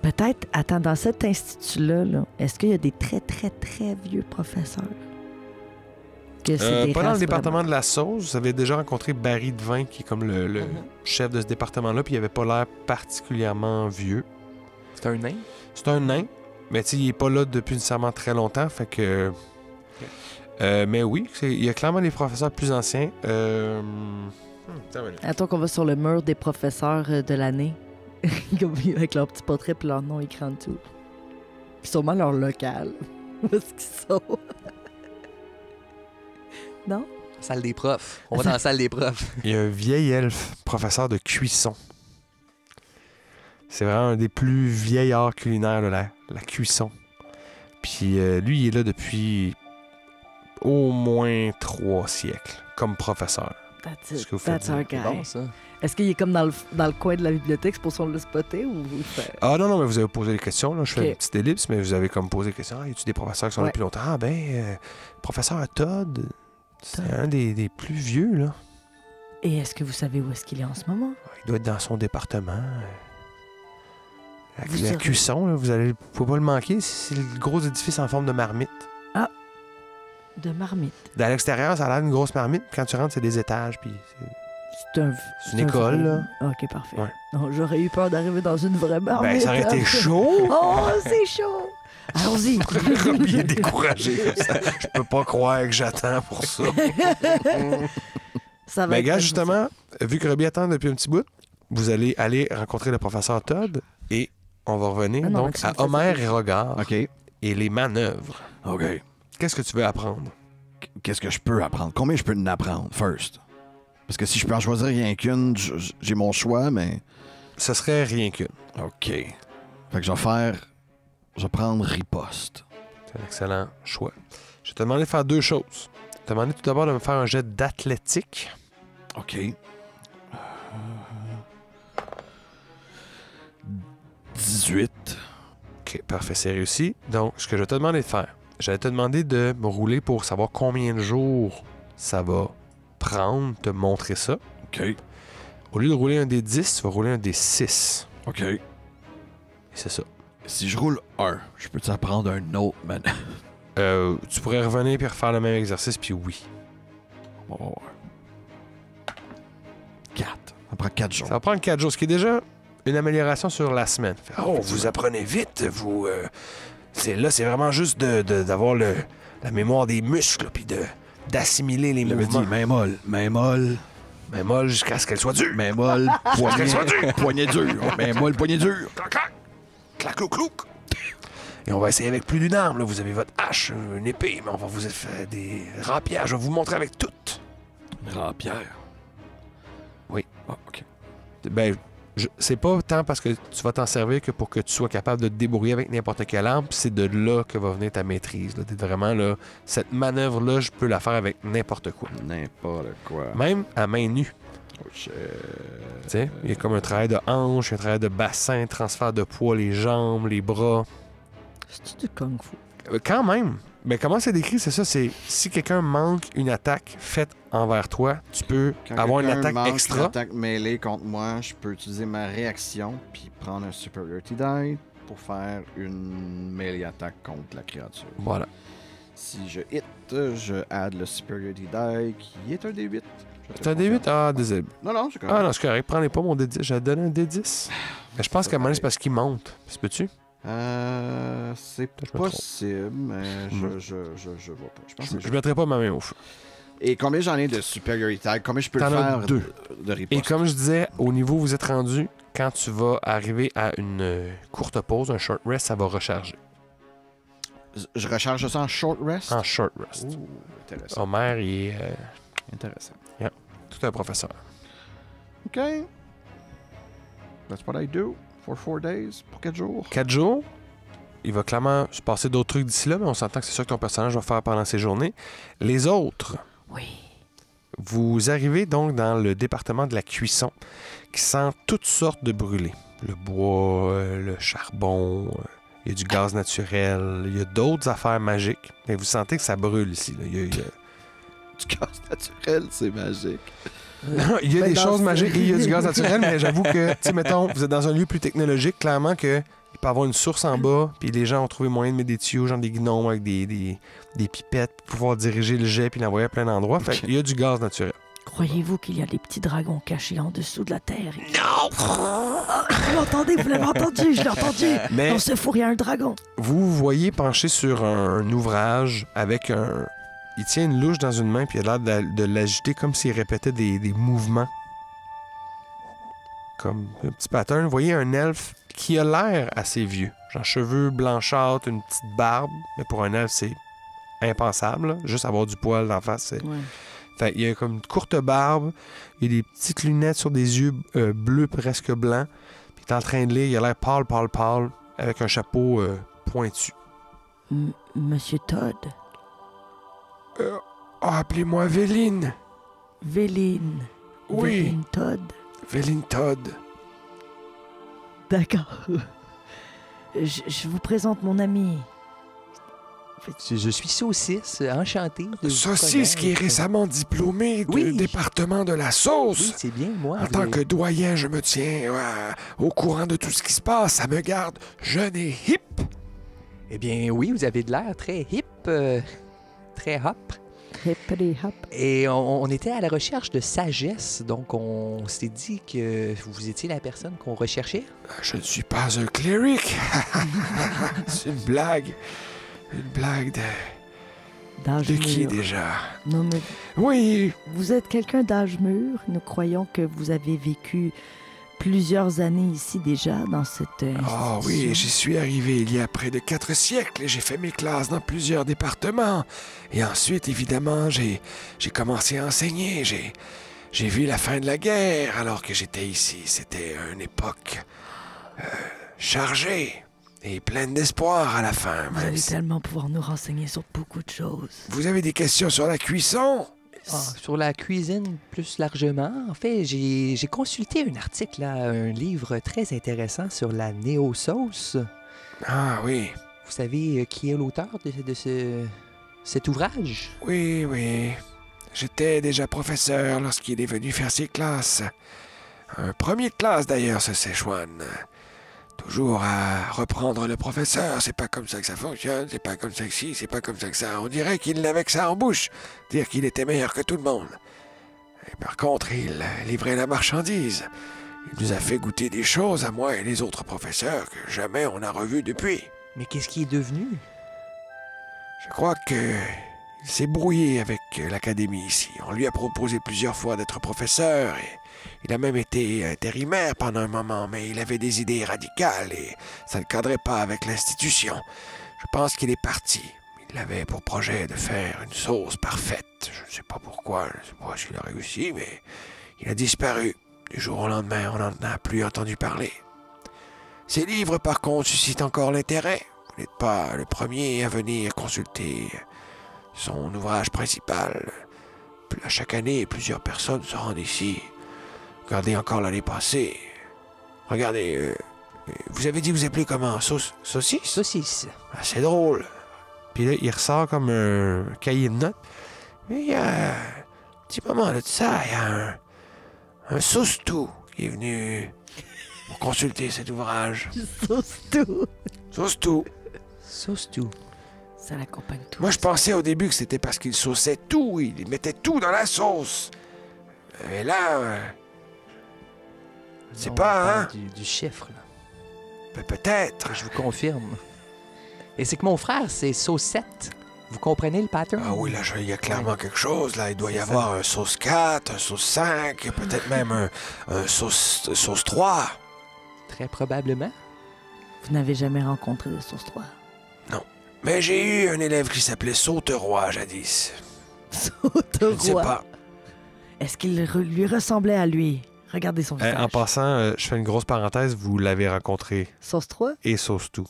Peut-être, attends, dans cet institut-là, là, est-ce qu'il y a des très, très, très vieux professeurs? Que c'est des Pas dans le races département de la sauce. Vous avez déjà rencontré Barry Devin, qui est comme le Mhm. chef de ce département-là, puis il avait pas l'air particulièrement vieux. C'est un nain? C'est un nain, mais tu sais, il est pas là depuis nécessairement très longtemps, fait que... mais oui, il y a clairement des professeurs plus anciens. Attends qu'on va sur le mur des professeurs de l'année. Avec leur petit portrait et leur nom écrit en dessous. Puis sûrement leur local. Où est-ce qu'ils sont? Non? Salle des profs. On va dans la salle des profs. Il y a un vieil elfe, professeur de cuisson. C'est vraiment un des plus vieils arts culinaires, là, la cuisson. Puis lui, il est là depuis au moins 3 siècles, comme professeur. That's Ce it. que vous faites That's our dire. guy. C'est bon, ça. Est-ce qu'il est comme dans le coin de la bibliothèque, c'est pour ça qu'on l'a spoté ou il fait... Ah non, mais vous avez posé des questions. Là. Je fais Ok. une petite ellipse, mais vous avez comme posé des questions. Ah, y a-tu des professeurs qui sont là Ouais. depuis longtemps? Ah professeur Todd, c'est un des plus vieux, là. Et est-ce que vous savez où est-ce qu'il est en ce moment? Il doit être dans son département. Vous La serez- cuisson, là, vous pouvez pas le manquer. C'est le gros édifice en forme de marmite. De marmite. À l'extérieur, ça a l'air d'une grosse marmite. Quand tu rentres, c'est des étages. Puis C'est un... c'est une école, là. OK, parfait. Ouais. Non, j'aurais eu peur d'arriver dans une vraie marmite. Ben, ça aurait été chaud. Oh, c'est chaud! Allons-y! Il est découragé. Comme ça. Je peux pas croire que j'attends pour ça. Ça va Ben, être gars, très justement, vu que Robbie attend depuis un petit bout, vous allez aller rencontrer le professeur Todd et on va revenir Ah non, donc mais tu à me fais Homer ça. et Regard OK. et les manœuvres. OK. Qu'est-ce que tu veux apprendre? Qu'est-ce que je peux apprendre? Combien je peux en apprendre, first? Parce que si je peux en choisir rien qu'une, j'ai mon choix, mais... Ce serait rien qu'une. OK. Fait que je vais faire... Je vais prendre riposte. C'est un excellent choix. Je vais te demander de faire 2 choses. Je vais te demander tout d'abord de me faire un jet d'athlétique. OK. 18. OK, parfait, c'est réussi. Donc, ce que je vais te demander de faire, j'allais te demander de me rouler pour savoir combien de jours ça va prendre, te montrer ça. OK. Au lieu de rouler un des 10, tu vas rouler un des 6. OK. Et c'est ça. Si je roule 1, je peux-tu apprendre un autre, man? Tu pourrais revenir puis refaire le même exercice, puis oui. On va voir. 4. Ça prend 4 jours. Ça va prendre 4 jours, ce qui est déjà une amélioration sur la semaine. Fait, oh, vous apprenez vite, vous... c'est vraiment juste d'avoir la mémoire des muscles, puis d'assimiler les Il avait mouvements. dit main molle, main molle, Mais molle jusqu'à ce qu'elle soit dure. main molle, poignet dur, main molle, poignet dur. Clac, clac, clouc, clouc. Et on va essayer avec plus d'une arme. Là. Vous avez votre hache, une épée, mais on va vous faire des rapières. Je vais vous montrer avec toutes. Rapière. Oui. Ah, OK. Ben, c'est pas tant parce que tu vas t'en servir que pour que tu sois capable de te débrouiller avec n'importe quelle arme. Puis c'est de là que va venir ta maîtrise. Là. T'es vraiment là. Cette manœuvre-là, je peux la faire avec n'importe quoi. N'importe quoi. Même à main nue. Oh, shit. Tu sais, il y a comme un travail de hanche, un travail de bassin, transfert de poids, les jambes, les bras. C'est du kung fu. Quand même. Mais comment c'est décrit, c'est ça, c'est si quelqu'un manque une attaque faite envers toi, tu peux Quand avoir une quelqu'un attaque manque extra. Une attaque mêlée contre moi, je peux utiliser ma réaction puis prendre un superiority die pour faire une melee attaque contre la créature. Voilà. Si je hit, je add le superiority die qui est un D8. C'est un D8? Ah, désolé. Non, c'est correct. Ah non, c'est correct. Prenez pas mon D10. J'avais donné un D10. Mais je pense qu'à un moment donné, c'est parce qu'il monte. Ça se peut-tu? C'est Je me trompe. possible, mais je vois pas. Je pense que c'est Je mettrai pas ma main au feu. Et combien j'en ai de superiority die? Combien je peux le T'en as faire 2. de riposte? Et comme je disais, au niveau où vous êtes rendu, quand tu vas arriver à une courte pause, un short rest, ça va recharger. Je recharge ça en short rest? En short rest. Ouh, intéressant. Homer, il est Intéressant. tout un professeur. OK. That's what I do for 4 days, pour 4 jours. 4 jours, il va clairement se passer d'autres trucs d'ici là, mais on s'entend que c'est ça que ton personnage va faire pendant ces journées. Les autres, Oui. vous arrivez donc dans le département de la cuisson qui sent toutes sortes de brûlés. Le bois, le charbon, il y a du gaz naturel, il y a d'autres affaires magiques. Mais vous sentez que ça brûle ici. Là. Il y a Du gaz naturel, c'est magique. il y a Ben, des dans choses ce- magiques et il y a du gaz naturel, mais j'avoue que, tu sais, mettons, vous êtes dans un lieu plus technologique, clairement que il peut y avoir une source en bas, puis les gens ont trouvé moyen de mettre des tuyaux, genre des gnomes avec des pipettes pour pouvoir diriger le jet puis l'envoyer à plein d'endroits. Fait qu'il y a du gaz naturel. Croyez-vous qu'il y a des petits dragons cachés en dessous de la terre? Non! Vous l'entendez? Vous l'avez entendu? Je l'ai entendu! Mais Dans ce four, il y a un dragon. vous voyez pencher sur un ouvrage avec un... il tient une louche dans une main, puis il a l'air de l'agiter comme s'il répétait des mouvements. Comme un petit pattern. Vous voyez un elfe qui a l'air assez vieux. Genre cheveux blanchâtres, une petite barbe. Mais pour un elfe, c'est impensable. Là. Juste avoir du poil d'en face, c'est... Ouais. Fait, il a comme une courte barbe, il a des petites lunettes sur des yeux bleus presque blancs. Puis il est en train de lire, il a l'air pâle, avec un chapeau pointu. Monsieur Todd. Appelez-moi Véline. Véline. Oui. Véline Todd. Véline Todd. D'accord. Je vous présente mon ami. Je suis Saucisse, enchanté de vous Saucisse qui est connaître. récemment diplômé du Oui. département de la sauce. Oui, c'est bien, moi. En tant que doyen, je me tiens au courant de tout ce qui se passe. Ça me garde jeune et hip. Eh bien, oui, vous avez de l'air très hip, très hop. Hippity hop. Et on était à la recherche de sagesse, donc on s'est dit que vous étiez la personne qu'on recherchait. Je ne suis pas un cleric. C'est une blague. Une blague D'âge de qui mûr. déjà? Non, mais Oui, vous êtes quelqu'un d'âge mûr. Nous croyons que vous avez vécu plusieurs années ici déjà dans cette institution. Ah oui, j'y suis arrivé il y a près de 4 siècles et j'ai fait mes classes dans plusieurs départements. Et ensuite, évidemment, j'ai commencé à enseigner. J'ai vu la fin de la guerre alors que j'étais ici. C'était une époque chargée et pleine d'espoir à la fin. Vous même allez si- tellement pouvoir nous renseigner sur beaucoup de choses. Vous avez des questions sur la cuisson? Sur la cuisine plus largement, en fait, j'ai consulté un article, là, un livre très intéressant sur la néo-sauce. Ah oui, Vous savez qui est l'auteur de cet ouvrage? oui, oui. J'étais déjà professeur lorsqu'il est venu faire ses classes. Un premier de classe d'ailleurs, ce Szechuan. Toujours à reprendre le professeur. C'est pas comme ça que ça fonctionne, c'est pas comme ça que si, c'est pas comme ça que ça. On dirait qu'il n'avait que ça en bouche. Dire qu'il était meilleur que tout le monde. Et par contre, il livrait la marchandise. Il nous a fait goûter des choses à moi et les autres professeurs que jamais on n'a revues depuis. Mais qu'est-ce qui est devenu? Je crois que il s'est brouillé avec l'académie ici. On lui a proposé plusieurs fois d'être professeur et il a même été intérimaire pendant un moment, mais il avait des idées radicales et ça ne cadrait pas avec l'institution. Je pense qu'il est parti. Il avait pour projet de faire une sauce parfaite. Je ne sais pas pourquoi, je ne sais pas s'il a réussi, mais il a disparu. Du jour au lendemain, on n'en a plus entendu parler. Ces livres, par contre, suscitent encore l'intérêt. Vous n'êtes pas le premier à venir consulter son ouvrage principal. À chaque année, plusieurs personnes se rendent ici. Regardez encore l'année passée. Regardez, vous avez dit que vous appelez comment? Saucisse? Saucisse. Ah, c'est drôle. Puis là, il ressort comme un cahier de notes. Mais il y a un petit moment de ça, il y a un sauce-tout qui est venu pour consulter cet ouvrage. Sauce tout. Sauce-tout. Sauce tout. Ça l'accompagne tout. Moi, je pensais au début que c'était parce qu'il sauçait tout. Il mettait tout dans la sauce. Et là, c'est On pas, parle hein? du chiffre, là. Peut-être. Je vous confirme. Et c'est que mon frère, c'est Saucette. Vous comprenez le pattern? Ah oui, là, il y a clairement quelque chose. Là, il doit y C'est avoir un sauce 4, un sauce 5, peut-être même un sauce 3. Très probablement. Vous n'avez jamais rencontré de sauce 3. Mais j'ai eu un élève qui s'appelait Sauteroi jadis. Sauce Je ne sais roi. pas. Est-ce qu'il lui ressemblait à lui? Regardez son visage. En passant, je fais une grosse parenthèse, vous l'avez rencontré Sauce 3? et sauce tout.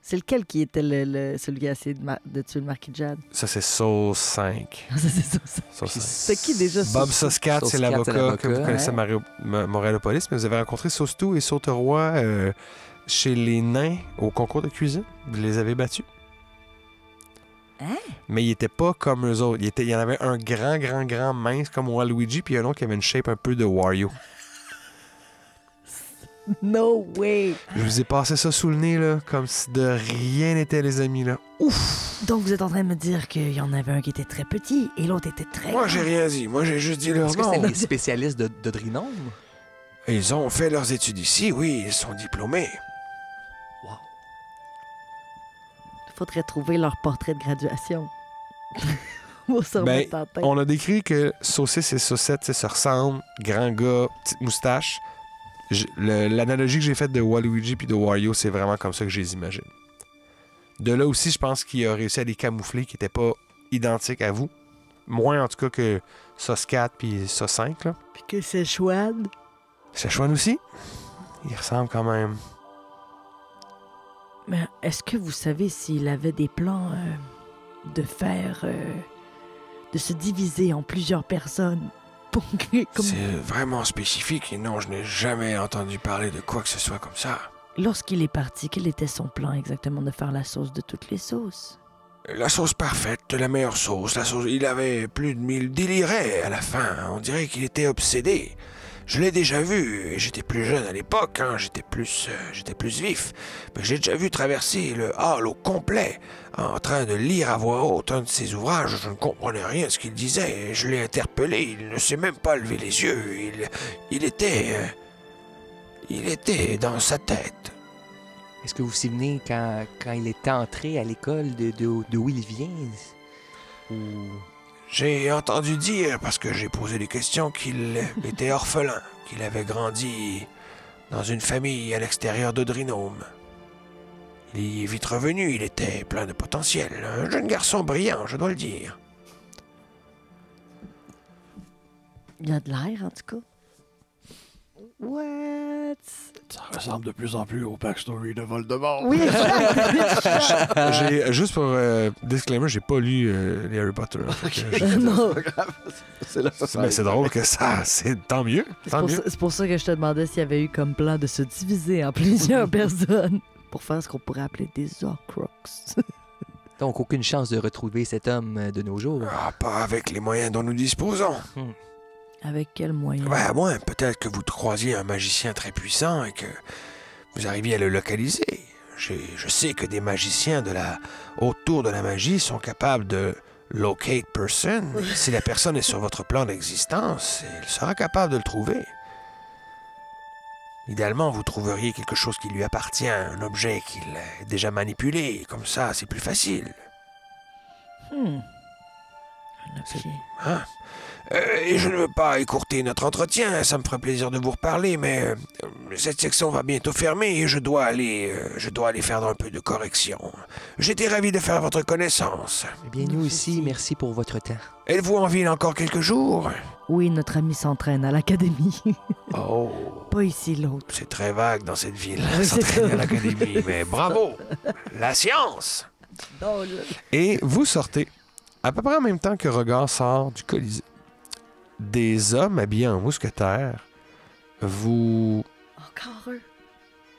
C'est lequel qui était celui qui a essayé de tuer le marquis de Jade? Ça, c'est sauce 5. Ah, ça, c'est sauce. Sauce 5. C'est qui déjà? Bob Sauce- Sauce 4, Sauce c'est 4, l'avocat c'est l'avocat, que vous connaissez ouais. à Montréalopolis, mais vous avez rencontré Sauce-Tout et Sauteroi chez les nains au concours de cuisine. Vous les avez battus. Hein? Mais ils n'étaient pas comme eux autres. Il y en avait un grand mince comme Waluigi, puis un autre qui avait une shape un peu de Wario. No way! Je vous ai passé ça sous le nez, là, comme si de rien n'était, les amis, là. Ouf! Donc vous êtes en train de me dire qu'il y en avait un qui était très petit et l'autre était très Moi, grand. j'ai rien dit. Moi, j'ai juste dit leur Est-ce que nom. c'est des spécialistes de Drinome? Ils ont fait leurs études ici, oui. Ils sont diplômés. Wow. Il faudrait trouver leur portrait de graduation. Pour se Ben, remettre en tête. on a décrit que saucisse et saucette, ça se ressemble. Grand gars, petite moustache. L'analogie que j'ai faite de Waluigi puis de Wario, c'est vraiment comme ça que je les imagine. De là aussi, je pense qu'il a réussi à les camoufler qui n'étaient pas identiques à vous. Moins en tout cas que Sauce 4 puis Sauce 5. Là. Puis que c'est chouette. Szechuan aussi. Il ressemble quand même. Mais est-ce que vous savez s'il avait des plans de faire... de se diviser en plusieurs personnes pour que... comme- C'est vraiment spécifique et non, je n'ai jamais entendu parler de quoi que ce soit comme ça. Lorsqu'il est parti, quel était son plan exactement de faire la sauce de toutes les sauces? La sauce parfaite, la meilleure sauce, la sauce... Il avait plus de 1000 délirait à la fin. On dirait qu'il était obsédé. Je l'ai déjà vu, et j'étais plus jeune à l'époque, hein, j'étais plus vif. Mais j'ai déjà vu traverser le hall au complet, en train de lire à voix haute un de ses ouvrages. Je ne comprenais rien de ce qu'il disait. Je l'ai interpellé, il ne s'est même pas levé les yeux. Il était dans sa tête. Est-ce que vous vous souvenez quand il était entré à l'école d'où il vient? Ou... J'ai entendu dire, parce que j'ai posé des questions, qu'il était orphelin, qu'il avait grandi dans une famille à l'extérieur d'Audrinome. Il y est vite revenu, il était plein de potentiel. Un jeune garçon brillant, je dois le dire. Il a de l'air, en tout cas. What? Ça ressemble de plus en plus au backstory de Voldemort. Oui, exact. J'ai, juste pour disclaimer, j'ai pas lu les Harry Potter. Non. C'est là. Mais c'est drôle que ça, c'est tant mieux. Tant mieux. C'est pour ça que je te demandais s'il y avait eu comme plan de se diviser en plusieurs personnes pour faire ce qu'on pourrait appeler des Horcruxes. Donc, aucune chance de retrouver cet homme de nos jours. Ah, pas avec les moyens dont nous disposons. Avec quels moyens? Ouais, à moins, peut-être que vous croisiez un magicien très puissant et que vous arriviez à le localiser. Je sais que des magiciens de la haute tour de la magie sont capables de locate person. Si la personne est sur votre plan d'existence, il sera capable de le trouver. Idéalement, vous trouveriez quelque chose qui lui appartient, un objet qu'il a déjà manipulé. Comme ça, c'est plus facile. Un objet. Hein? Et je ne veux pas écourter notre entretien, ça me ferait plaisir de vous reparler, mais cette section va bientôt fermer et je dois aller faire un peu de correction. J'étais ravi de faire votre connaissance. Eh bien, nous aussi, merci pour votre temps. Êtes-vous en ville encore quelques jours? Oui, notre ami s'entraîne à l'académie. Oh, Pas ici, l'autre. c'est très vague dans cette ville, Oui, c'est s'entraîner ça. à l'académie, mais bravo! La science! Et vous sortez, à peu près en même temps que Regard sort du Colisée. Des hommes habillés en mousquetaires vous Encore eux.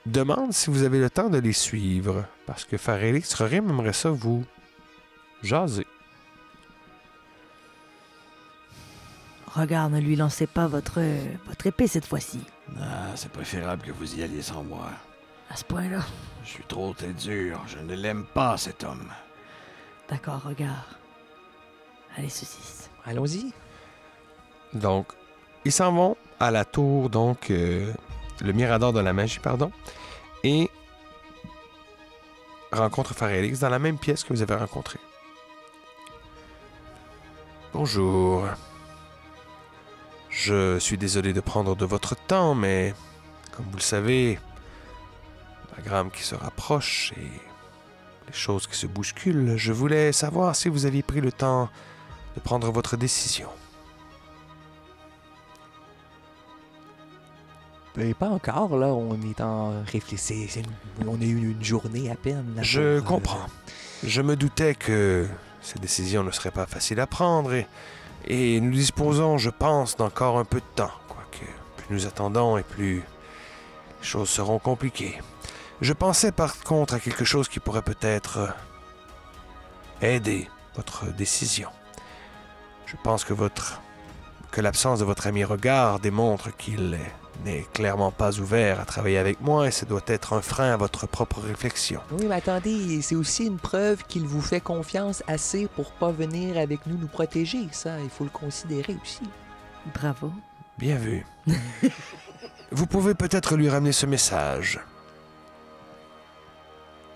demandent si vous avez le temps de les suivre, parce que Farélix Rorim aimerait ça vous jaser. Regarde, ne lui lancez pas votre épée cette fois-ci. Ah, c'est préférable que vous y alliez sans moi. À ce point-là. Je suis trop très dur. Je ne l'aime pas, cet homme. D'accord, regarde. Allez, saucisse. Allons-y. Donc, ils s'en vont à la tour, donc, le Mirador de la magie, pardon, et rencontrent Farélix dans la même pièce que vous avez rencontré. Bonjour. Je suis désolé de prendre de votre temps, mais comme vous le savez, la gramme qui se rapproche et les choses qui se bousculent, je voulais savoir si vous aviez pris le temps de prendre votre décision. Ben, pas encore, là. On est en réfléchissant. On a eu une journée à peine. Là, Je pour, comprends. Je me doutais que cette décision ne serait pas facile à prendre et nous disposons, je pense, d'encore un peu de temps. Quoique, plus nous attendons et plus les choses seront compliquées. Je pensais par contre à quelque chose qui pourrait peut-être aider votre décision. Je pense que l'absence de votre ami Regard démontre qu'il n'est clairement pas ouvert à travailler avec moi et ça doit être un frein à votre propre réflexion. Oui, mais attendez, c'est aussi une preuve qu'il vous fait confiance assez pour pas venir avec nous protéger. Ça, il faut le considérer aussi. Bravo. Bien vu. Vous pouvez peut-être lui ramener ce message.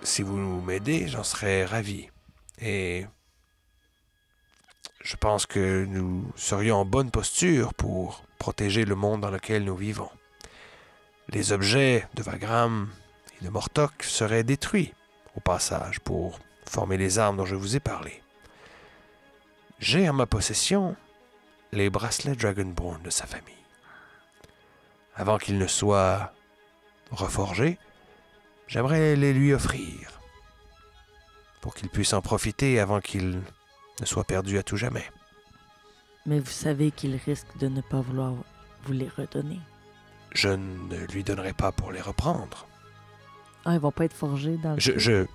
Si vous m'aidez, j'en serais ravi. Et je pense que nous serions en bonne posture pour protéger le monde dans lequel nous vivons. Les objets de Wagram et de Mortok seraient détruits au passage pour former les armes dont je vous ai parlé. J'ai en ma possession les bracelets Dragonborn de sa famille. Avant qu'ils ne soient reforgés, j'aimerais les lui offrir pour qu'il puisse en profiter avant qu'il ne soit perdu à tout jamais. Mais vous savez qu'il risque de ne pas vouloir vous les redonner. Je ne lui donnerai pas pour les reprendre. Ah, ils vont pas être forgés dans le...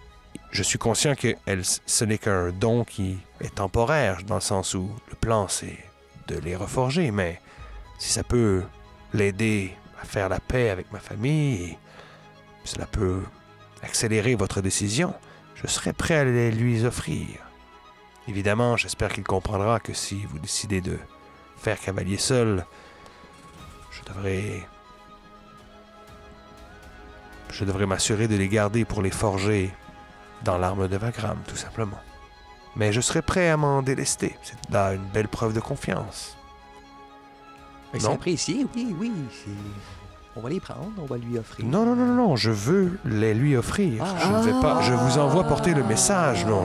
Je suis conscient que ce n'est qu'un don qui est temporaire, dans le sens où le plan, c'est de les reforger, mais si ça peut l'aider à faire la paix avec ma famille, et cela peut accélérer votre décision, je serai prêt à les lui offrir. Évidemment, j'espère qu'il comprendra que si vous décidez de faire cavalier seul, je devrais m'assurer de les garder pour les forger dans l'arme de Wagram, tout simplement. Mais je serai prêt à m'en délester. C'est là une belle preuve de confiance. Mais c'est apprécié, oui. On va les prendre, on va lui offrir. Non, je veux les lui offrir. Je ne vais pas. Je vous envoie porter le message. Non,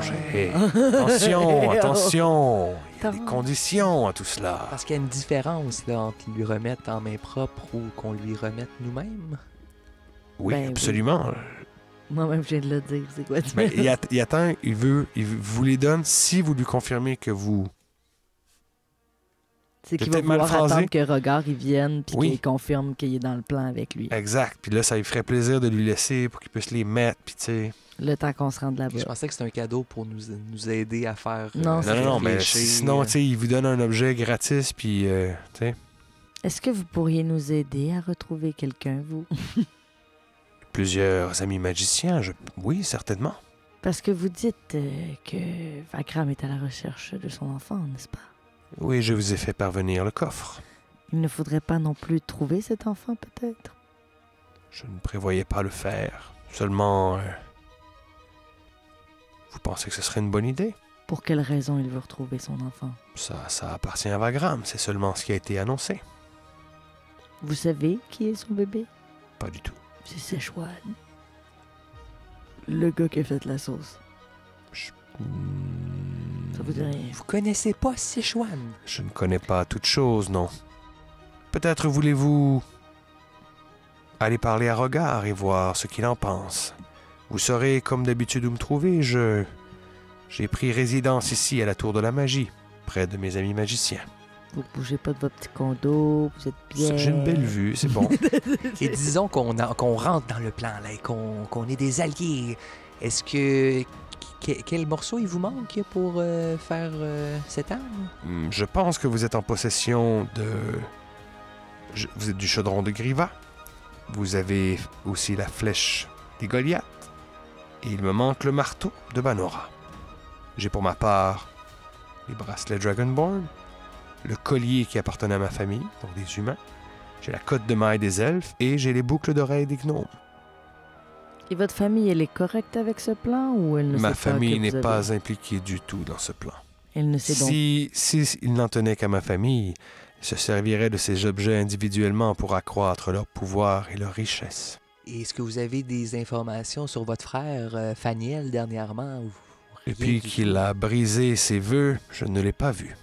attention. Il y a des conditions à tout cela. Parce qu'il y a une différence là, entre lui remettre en main propre ou qu'on lui remette nous-mêmes. Oui, Ben absolument. Moi-même, je viens de le dire. C'est quoi? Mais il attend, il vous les donne si vous lui confirmez que vous... C'est qu'il J'ai va peut-être mal vouloir phrasé. attendre que Regard il vienne puis Oui. qu'il confirme qu'il est dans le plan avec lui. Exact. Puis là, ça lui ferait plaisir de lui laisser pour qu'il puisse les mettre. Puis tu sais... Le temps qu'on se rende là-bas. Je pensais que c'était un cadeau pour nous aider à faire. Non, c'est Non, mais réfléchir. sinon, tu sais, il vous donne un objet gratis, puis, tu sais, Est-ce que vous pourriez nous aider à retrouver quelqu'un, vous? plusieurs amis magiciens, oui, certainement. Parce que vous dites que Wagram est à la recherche de son enfant, n'est-ce pas? Oui, je vous ai fait parvenir le coffre. Il ne faudrait pas non plus trouver cet enfant, peut-être? Je ne prévoyais pas le faire. Seulement, vous pensez que ce serait une bonne idée? Pour quelle raison il veut retrouver son enfant? Ça appartient à Wagram, c'est seulement ce qui a été annoncé. Vous savez qui est son bébé? Pas du tout. C'est Szechuan. Le gars qui a fait la sauce. Ça vous dit rien? Vous connaissez pas Szechuan? Je ne connais pas toute chose, non. Peut-être voulez-vous aller parler à Regard et voir ce qu'il en pense. Vous saurez, comme d'habitude, où me trouver. J'ai pris résidence ici, à la Tour de la Magie, près de mes amis magiciens. Vous bougez pas de votre petit condo, vous êtes bien... J'ai une belle vue, c'est bon. Et disons qu'on rentre dans le plan, là, et qu'on est des alliés. Est-ce que... Quel morceau il vous manque pour faire cette arme? Je pense que vous êtes en possession de... Vous êtes du chaudron de Griva. Vous avez aussi la flèche des Goliaths. Et il me manque le marteau de Banora. J'ai pour ma part les bracelets Dragonborn, le collier qui appartenait à ma famille, donc des humains. J'ai la cotte de maille des elfes et j'ai les boucles d'oreilles des gnomes. Et votre famille, elle est correcte avec ce plan ou elle ne Ma sait pas famille que n'est vous avez- pas impliquée du tout dans ce plan. Elle ne sait donc... Si il n'en tenait qu'à ma famille, il se servirait de ces objets individuellement pour accroître leur pouvoir et leur richesse. Et est-ce que vous avez des informations sur votre frère Faniel dernièrement? Ou Depuis rien du qu'il tout? a brisé ses vœux, je ne l'ai pas vu.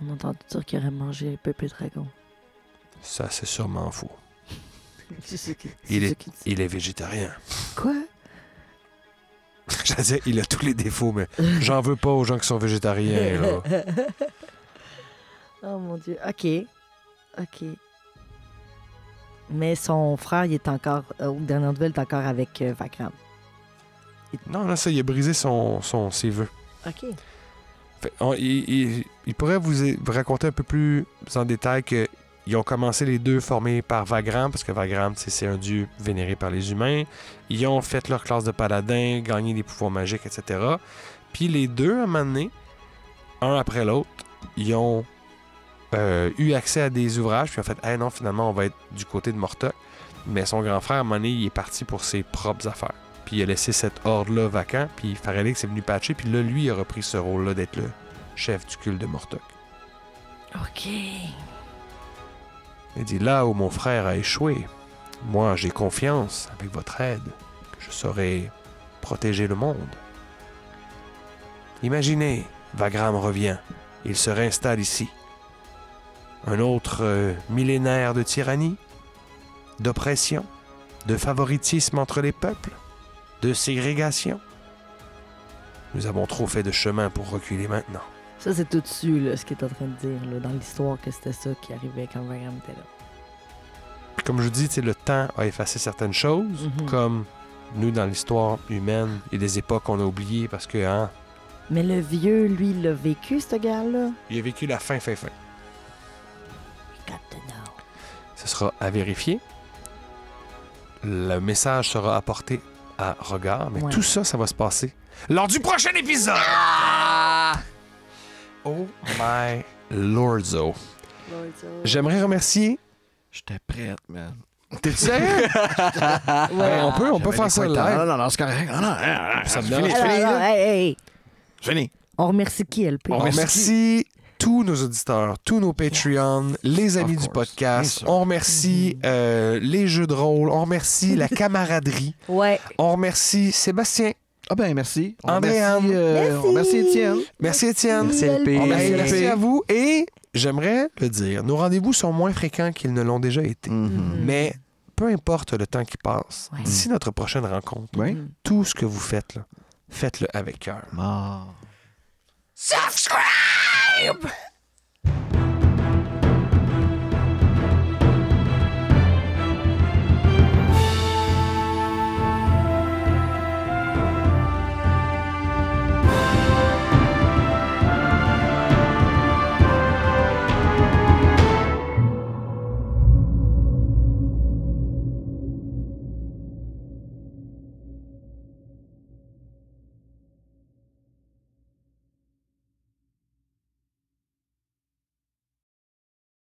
On a entendu dire qu'il aurait mangé un pépé dragon. Ça, c'est sûrement faux. C'est ce qui- Il c'est ce est- qui dit. Il est végétarien. Quoi? J'allais dire, il a tous les défauts, mais j'en veux pas aux gens qui sont végétariens, là. Oh mon Dieu. OK. Mais son frère, il est encore... aux dernières nouvelles, il est encore avec Wagram. Non, là, ça, il a brisé ses vœux. OK. Fait, il pourrait vous raconter un peu plus en détail qu'ils ont commencé les deux formés par Wagram, parce que Wagram, c'est un dieu vénéré par les humains. Ils ont fait leur classe de paladin, gagné des pouvoirs magiques, etc. Puis les deux, à un moment donné, un après l'autre, ils ont eu accès à des ouvrages, puis ont fait « Hey, non, finalement, on va être du côté de Mortok. » Mais son grand frère, à un moment donné, il est parti pour ses propres affaires. Puis il a laissé cette horde-là vacant, puis Farelix est venu patcher, puis là, lui, il a repris ce rôle-là d'être chef du culte de Mortok. OK. Il dit, là où mon frère a échoué, moi j'ai confiance, avec votre aide, que je saurai protéger le monde. Imaginez, Wagram revient, il se réinstalle ici. Un autre millénaire de tyrannie, d'oppression, de favoritisme entre les peuples, de ségrégation. Nous avons trop fait de chemin pour reculer maintenant. Ça, c'est tout dessus, là, ce qu'il est en train de dire, là, dans l'histoire, que c'était ça qui arrivait quand Wagram était là. Puis comme je vous dis, tu sais, le temps a effacé certaines choses, Mhm. comme nous, dans l'histoire humaine, il y a des époques qu'on a oubliées parce que, hein, Mais le vieux, lui, il l'a vécu, cette guerre-là. il a vécu la fin. We got to know. Ce sera à vérifier. Le message sera apporté à regard, mais Ouais. tout ça, ça va se passer lors du prochain épisode! Oh my lordzo. J'aimerais remercier... J'étais prête, man. T'es-tu sérieux? Ouais. on peut faire ça live. Non, c'est correct. Non, Ça me c'est dérange fini, pas. c'est fini, Alors, là. hey. C'est fini. On remercie qui, LP? On remercie tous nos auditeurs, tous nos Patreons, les amis Of du course. podcast. Bien sûr. On remercie les jeux de rôle. On remercie la camaraderie. Ouais. On remercie Sébastien. Ah ben, merci. Andréane. On remercie Étienne. Merci Étienne. Merci LP. On remercie, Hey, merci LP. à vous. Et j'aimerais le dire, nos rendez-vous sont moins fréquents qu'ils ne l'ont déjà été. Mhm. Mais peu importe le temps qui passe, Ouais. d'ici notre prochaine rencontre, Oui. tout ce que vous faites, là, faites-le avec cœur. Ah. Subscribe!